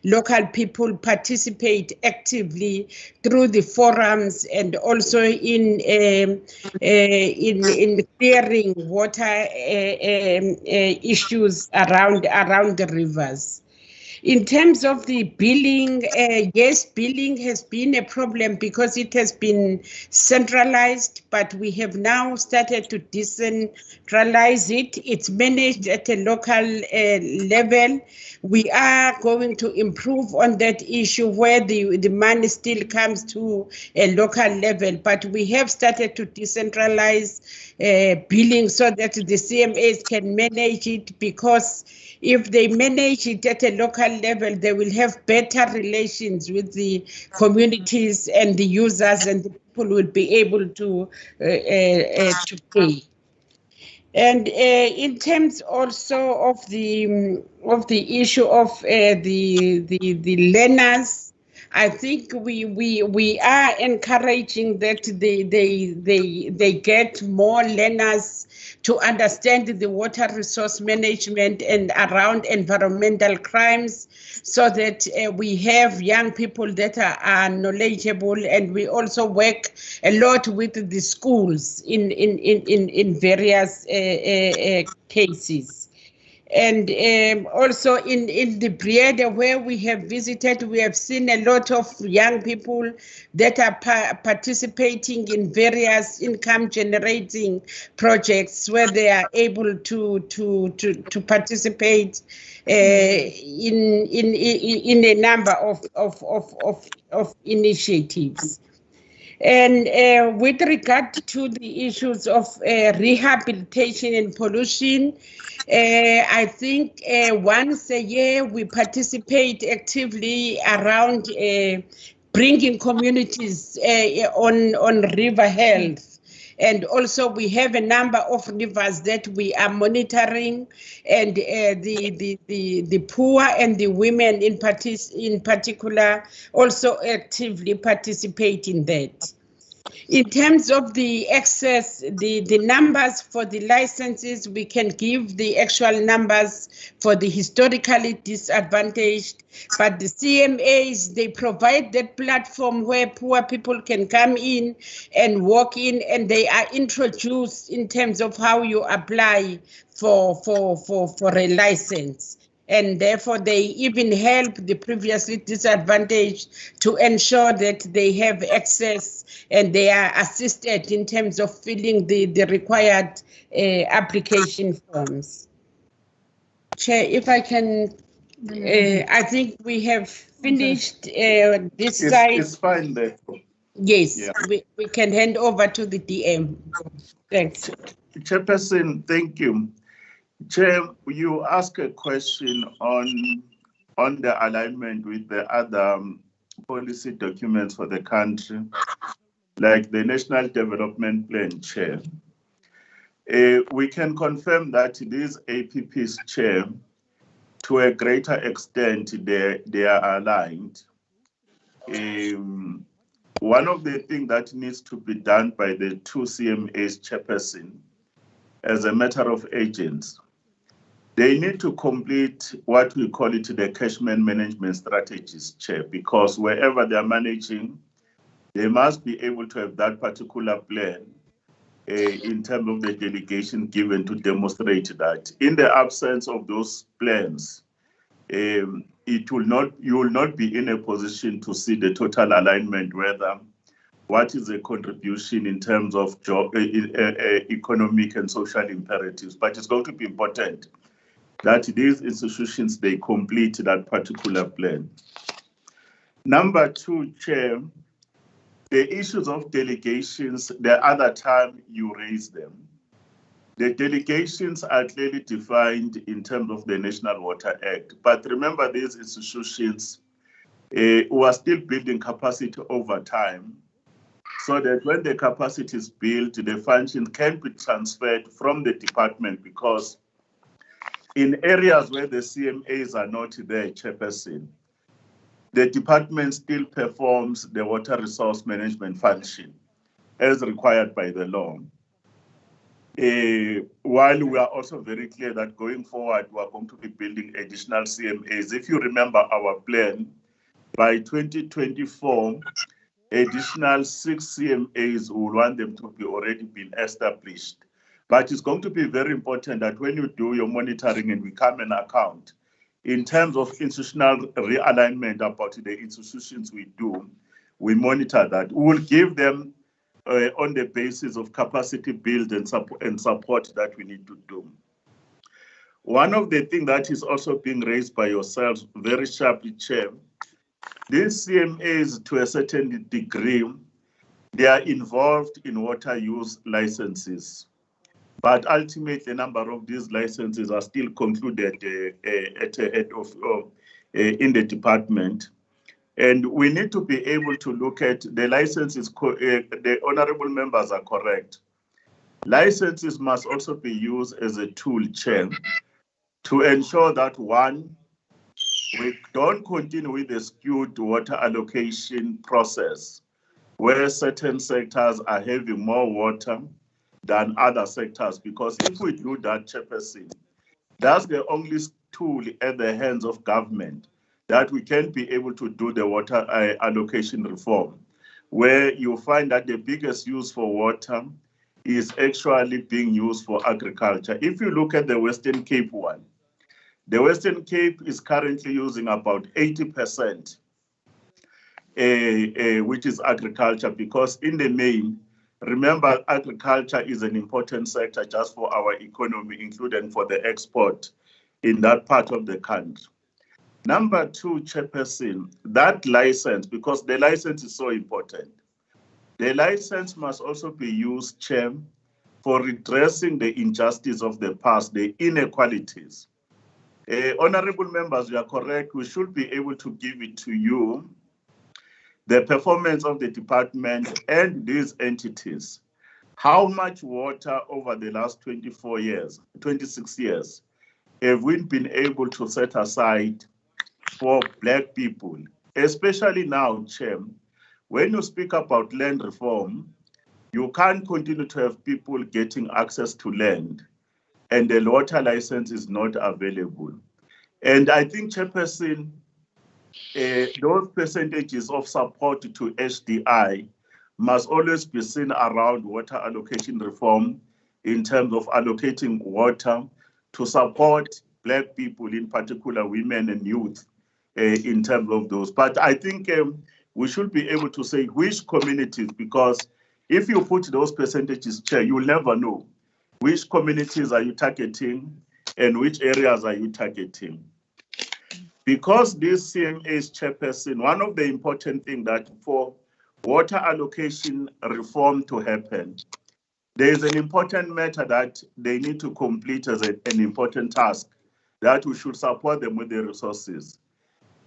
local people participate actively through the forums and also in clearing water issues around the rivers. In terms of the billing, yes, billing has been a problem because it has been centralized, but we have now started to decentralize it. It's managed at a local level. We are going to improve on that issue where the money still comes to a local level, but we have started to decentralize billing so that the CMAs can manage it, because if they manage it at a local level, they will have better relations with the communities and the users, and the people will be able to pay. And in terms also of the issue of the learners, I think we are encouraging that they get more learners to understand the water resource management and around environmental crimes, so that we have young people that are knowledgeable, and we also work a lot with the schools in various cases. And also in the Breede where we have visited, we have seen a lot of young people that are participating in various income generating projects where they are able to participate in a number of initiatives. And with regard to the issues of rehabilitation and pollution, I think once a year we participate actively around bringing communities on river health. And also we have a number of rivers that we are monitoring, and the poor and the women in particular also actively participate in that. In terms of the access, the numbers for the licenses, we can give the actual numbers for the historically disadvantaged, but the CMAs, they provide that platform where poor people can come in and walk in, and they are introduced in terms of how you apply for a license. And therefore, they even help the previously disadvantaged to ensure that they have access and they are assisted in terms of filling the required application forms. Chair, if I can, I think we have finished this side. It's fine there. Yes, Yeah. we can hand over to the DM. Thanks. Chairperson, thank you. Chair, you asked a question on the alignment with the other policy documents for the country, like the National Development Plan, Chair. We can confirm that these APPs, Chair, to a greater extent, they are aligned. One of the things that needs to be done by the two CMAs, Chairperson, as a matter of agents, they need to complete what we call it the catchment management strategies, Chair, because wherever they're managing, they must be able to have that particular plan in terms of the delegation given to demonstrate that. In the absence of those plans, you will not be in a position to see the total alignment, whether what is the contribution in terms of job, economic and social imperatives. But it's going to be important that these institutions, they complete that particular plan. Number two, Chair, the issues of delegations, the other time you raised them. The delegations are clearly defined in terms of the National Water Act. But remember, these institutions were still building capacity over time, so that when the capacity is built, the functions can be transferred from the department, because in areas where the CMAs are not there, Chairperson, the department still performs the water resource management function as required by the law. While we are also very clear that going forward, we are going to be building additional CMAs. If you remember our plan, by 2024, additional 6 CMAs, we want them to be already been established. But it's going to be very important that when you do your monitoring and become an account, in terms of institutional realignment about the institutions we do, we monitor that. We will give them on the basis of capacity build and support that we need to do. One of the things that is also being raised by yourselves very sharply, Chair, these CMAs to a certain degree, they are involved in water use licenses. But ultimately, a number of these licenses are still concluded at the head of in the department. And we need to be able to look at the licenses. The honorable members are correct. Licenses must also be used as a tool, Chair, to ensure that, one, we don't continue with the skewed water allocation process, where certain sectors are having more water than other sectors, because if we do that, Chairperson, that's the only tool at the hands of government that we can be able to do the water allocation reform, where you find that the biggest use for water is actually being used for agriculture. If you look at the Western Cape one, The Western Cape is currently using about 80%, which is agriculture, because in the main, remember, agriculture is an important sector just for our economy, including for the export in that part of the country. Number two, Chairperson, that license, because the license is so important, the license must also be used, Chair, for redressing the injustice of the past, the inequalities. Honorable members, you are correct. We should be able to give it to you, the performance of the department and these entities. How much water over the last 26 years, have we been able to set aside for Black people, especially now, Chair, when you speak about land reform, you can't continue to have people getting access to land and the water license is not available. And I think, Chairperson, those percentages of support to HDI must always be seen around water allocation reform in terms of allocating water to support Black people, in particular women and youth, in terms of those. But I think we should be able to say which communities, because if you put those percentages, Chair, you'll never know which communities are you targeting and which areas are you targeting. Because this CMA's Chairperson, one of the important things that for water allocation reform to happen, there is an important matter that they need to complete as an important task, that we should support them with the resources.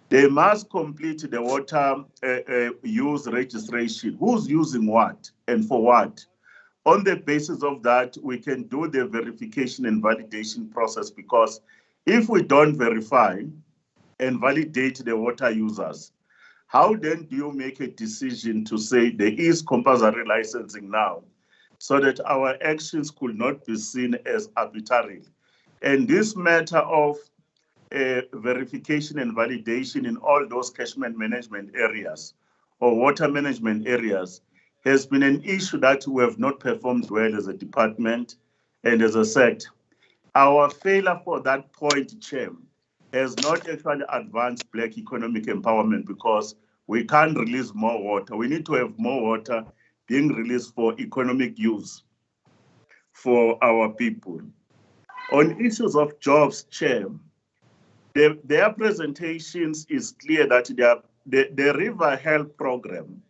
They must complete the water use registration. Who's using what and for what? On the basis of that, we can do the verification and validation process, because if we don't verify and validate the water users, how then do you make a decision to say there is compulsory licensing now, so that our actions could not be seen as arbitrary? And this matter of verification and validation in all those catchment management areas or water management areas has been an issue that we have not performed well as a department and as a sector. Our failure for that point, Chair, has not actually advanced Black economic empowerment, because we can't release more water. We need to have more water being released for economic use for our people. On issues of jobs, Chair, their presentations is clear that the River Health Program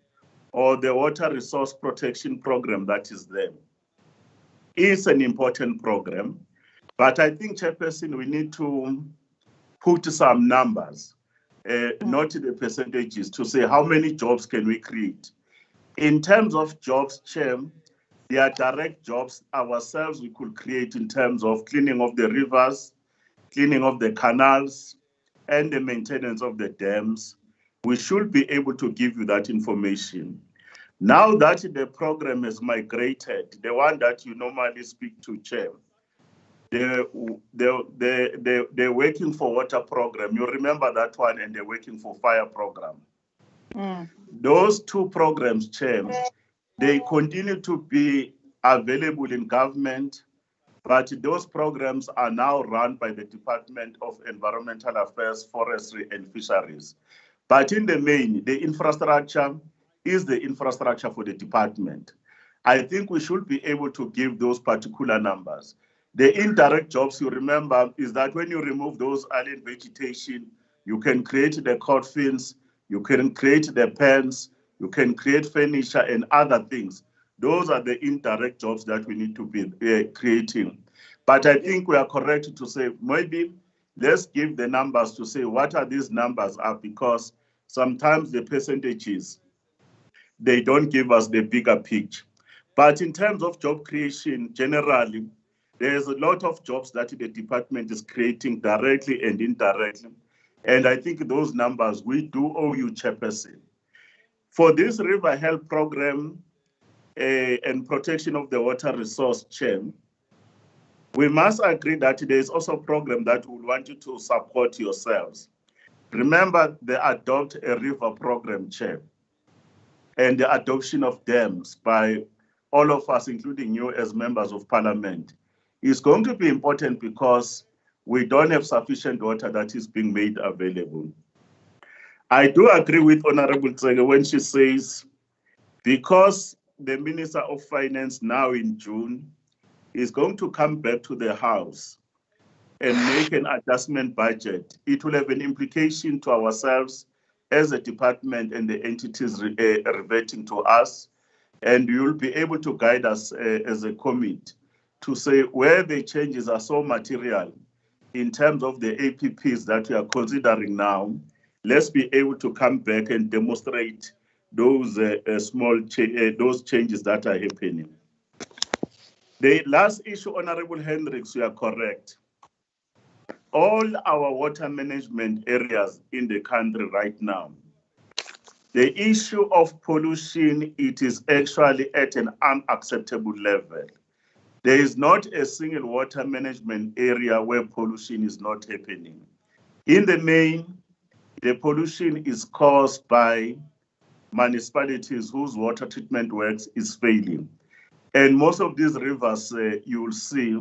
or the Water Resource Protection Program that is there is an important program. But I think, Chairperson, we need to put some numbers, not the percentages, to say how many jobs can we create. In terms of jobs, Chair, there are direct jobs ourselves we could create in terms of cleaning of the rivers, cleaning of the canals, and the maintenance of the dams. We should be able to give you that information. Now that the program has migrated, the one that you normally speak to, Chair, the Working for Water program, you remember that one, and the Working for Fire program. Those two programs, Chair, they continue to be available in government, but those programs are now run by the Department of Environmental Affairs, Forestry and Fisheries. But in the main, the infrastructure is the infrastructure for the department. I think we should be able to give those particular numbers. The indirect jobs, you remember, is that when you remove those alien vegetation, you can create the coffins, you can create the pens, you can create furniture and other things. Those are the indirect jobs that we need to be creating. But I think we are correct to say, maybe let's give the numbers to say what are these numbers are, because sometimes the percentages, they don't give us the bigger picture. But in terms of job creation, generally, there's a lot of jobs that the department is creating directly and indirectly. And I think those numbers, we do owe you, Chairperson. For this River Health Program and protection of the water resource, Chair, we must agree that there is also a program that we want you to support yourselves. Remember the Adopt a River program, Chair, and the adoption of dams by all of us, including you as members of parliament, is going to be important, because we don't have sufficient water that is being made available. I do agree with Honorable Tsege when she says, because the Minister of Finance now in June is going to come back to the House and make an adjustment budget, it will have an implication to ourselves as a department and the entities reverting to us. And you will be able to guide us as a committee to say where the changes are so material in terms of the APPs that we are considering now. Let's be able to come back and demonstrate those those changes that are happening. The last issue, Honorable Hendricks, you are correct. All our water management areas in the country right now, the issue of pollution, it is actually at an unacceptable level. There is not a single water management area where pollution is not happening. In the main, the pollution is caused by municipalities whose water treatment works is failing. And most of these rivers, you will see,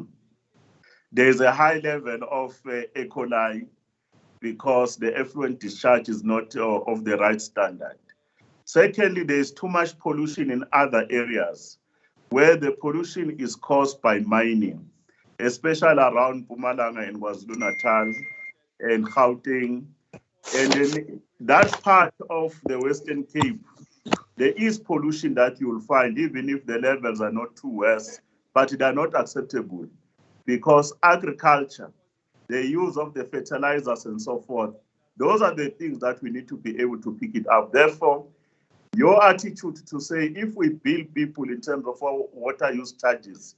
there is a high level of E. coli because the effluent discharge is not of the right standard. Secondly, there is too much pollution in other areas where the pollution is caused by mining, especially around Mpumalanga and KwaZulu-Natal and Gauteng. And then that part of the Western Cape, there is pollution that you will find, even if the levels are not too worse, but they are not acceptable because agriculture, the use of the fertilizers and so forth, those are the things that we need to be able to pick it up. Therefore, your attitude to say if we bill people in terms of our water use charges,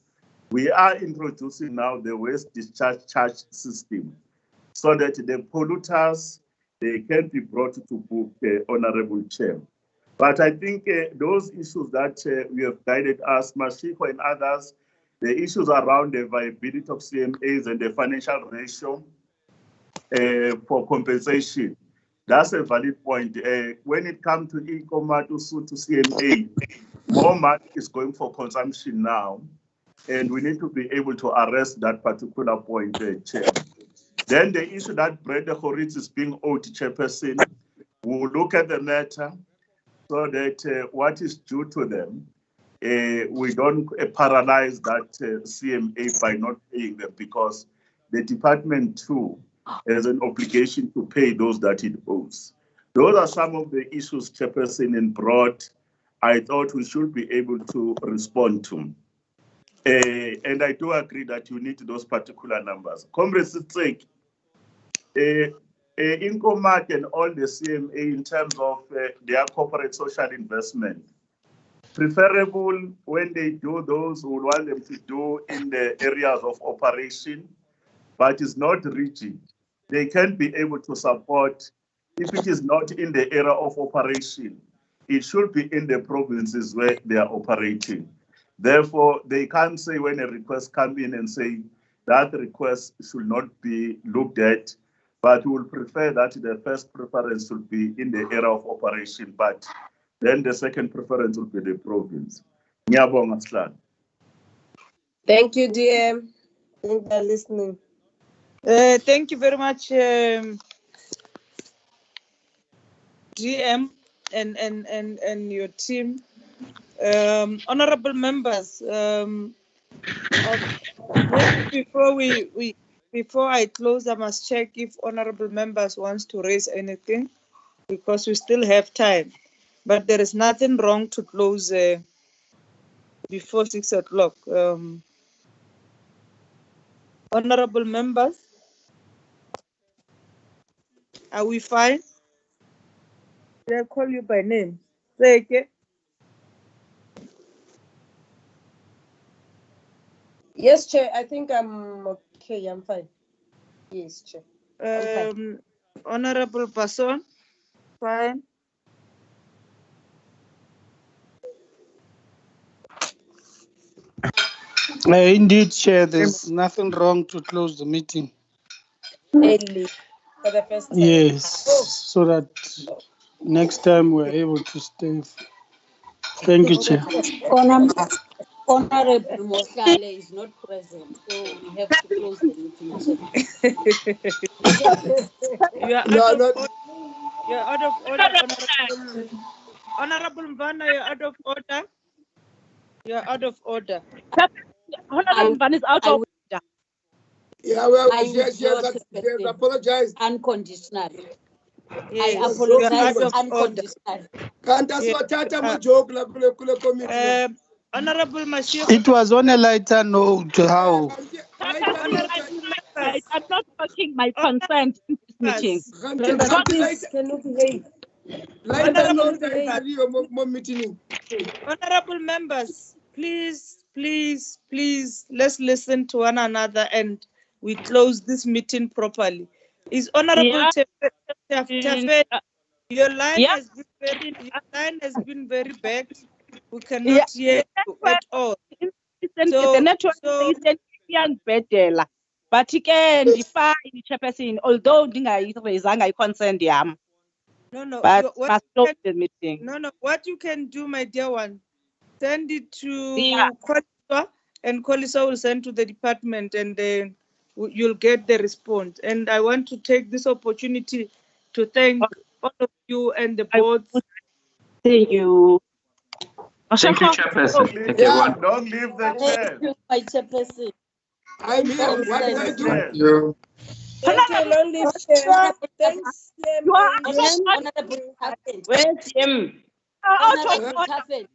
we are introducing now the waste discharge charge system so that the polluters, they can be brought to book, Honorable Chair. But I think those issues that we have guided us, Mashiko and others, the issues around the viability of CMAs and the financial ratio for compensation, that's a valid point. When it comes to Inkomati-Usuthu CMA, more money is going for consumption now, and we need to be able to arrest that particular point, Chair. Then the issue that Breede-Gouritz is being owed, Chairperson, we'll look at the matter so that what is due to them, we don't paralyze that CMA by not paying them, because the department too has an obligation to pay those that it owes. Those are some of the issues, Chairperson, in broad, I thought we should be able to respond to. And I do agree that you need those particular numbers. Comrades, Inkomati and all the CMA in terms of their corporate social investment, preferable when they do those, we would want them to do in the areas of operation, but it's not rigid. They can be able to support, if it is not in the area of operation, it should be in the provinces where they are operating. Therefore, they can't say when a request comes in and say that request should not be looked at, but we will prefer that the first preference should be in the area of operation, but then the second preference will be the province. Thank you, DM. Thank you for listening. Thank you very much, GM and your team. Honorable members, before I close, I must check if honorable members wants to raise anything, because we still have time. But there is nothing wrong to close before 6 o'clock. Honorable members, are we fine? Did I call you by name? Seke? Yes, Chair. I think I'm okay. I'm fine. Yes, Chair. Honorable Person, fine. Indeed, Chair, there's nothing wrong to close the meeting. Early for the first time. Yes, so that next time we're able to stay. Thank you, Chair. Honorable Mohlale is not present, so we have to close the meeting. You are No, out of not. order. You are out of order, Honorable Mvana. You are out of order. You are out of order. Honorable Mvana is out of order. Yeah, well, I she has apologized unconditionally. Yes, I apologize out of unconditionally. Can't I Yes, tata majoke la kule committee? Honorable Mashir. It was on a lighter note. How? I'm not talking my consent in this meeting. Please, can you behave? Honorable members, please, let's listen to one another and we close this meeting properly. Is Honorable Tafe, your line has been very bad. We cannot hear you at all. The network is but again, the chairperson, although I consent yam. No, but must close the meeting. No, what you can do, my dear one, send it to Kolisa, and Kolisa will send to the department, and then you'll get the response. And I want to take this opportunity to thank all of you and the board. Thank you. Thank you, Chairperson. Thank you, everyone. Don't leave the chair. Thank you, my chairperson. I'm here. What did I do? Thank you. Thank you, lonely chair. Thanks, You are Honorable Tafe. Where's him? out of Honorable Tafe.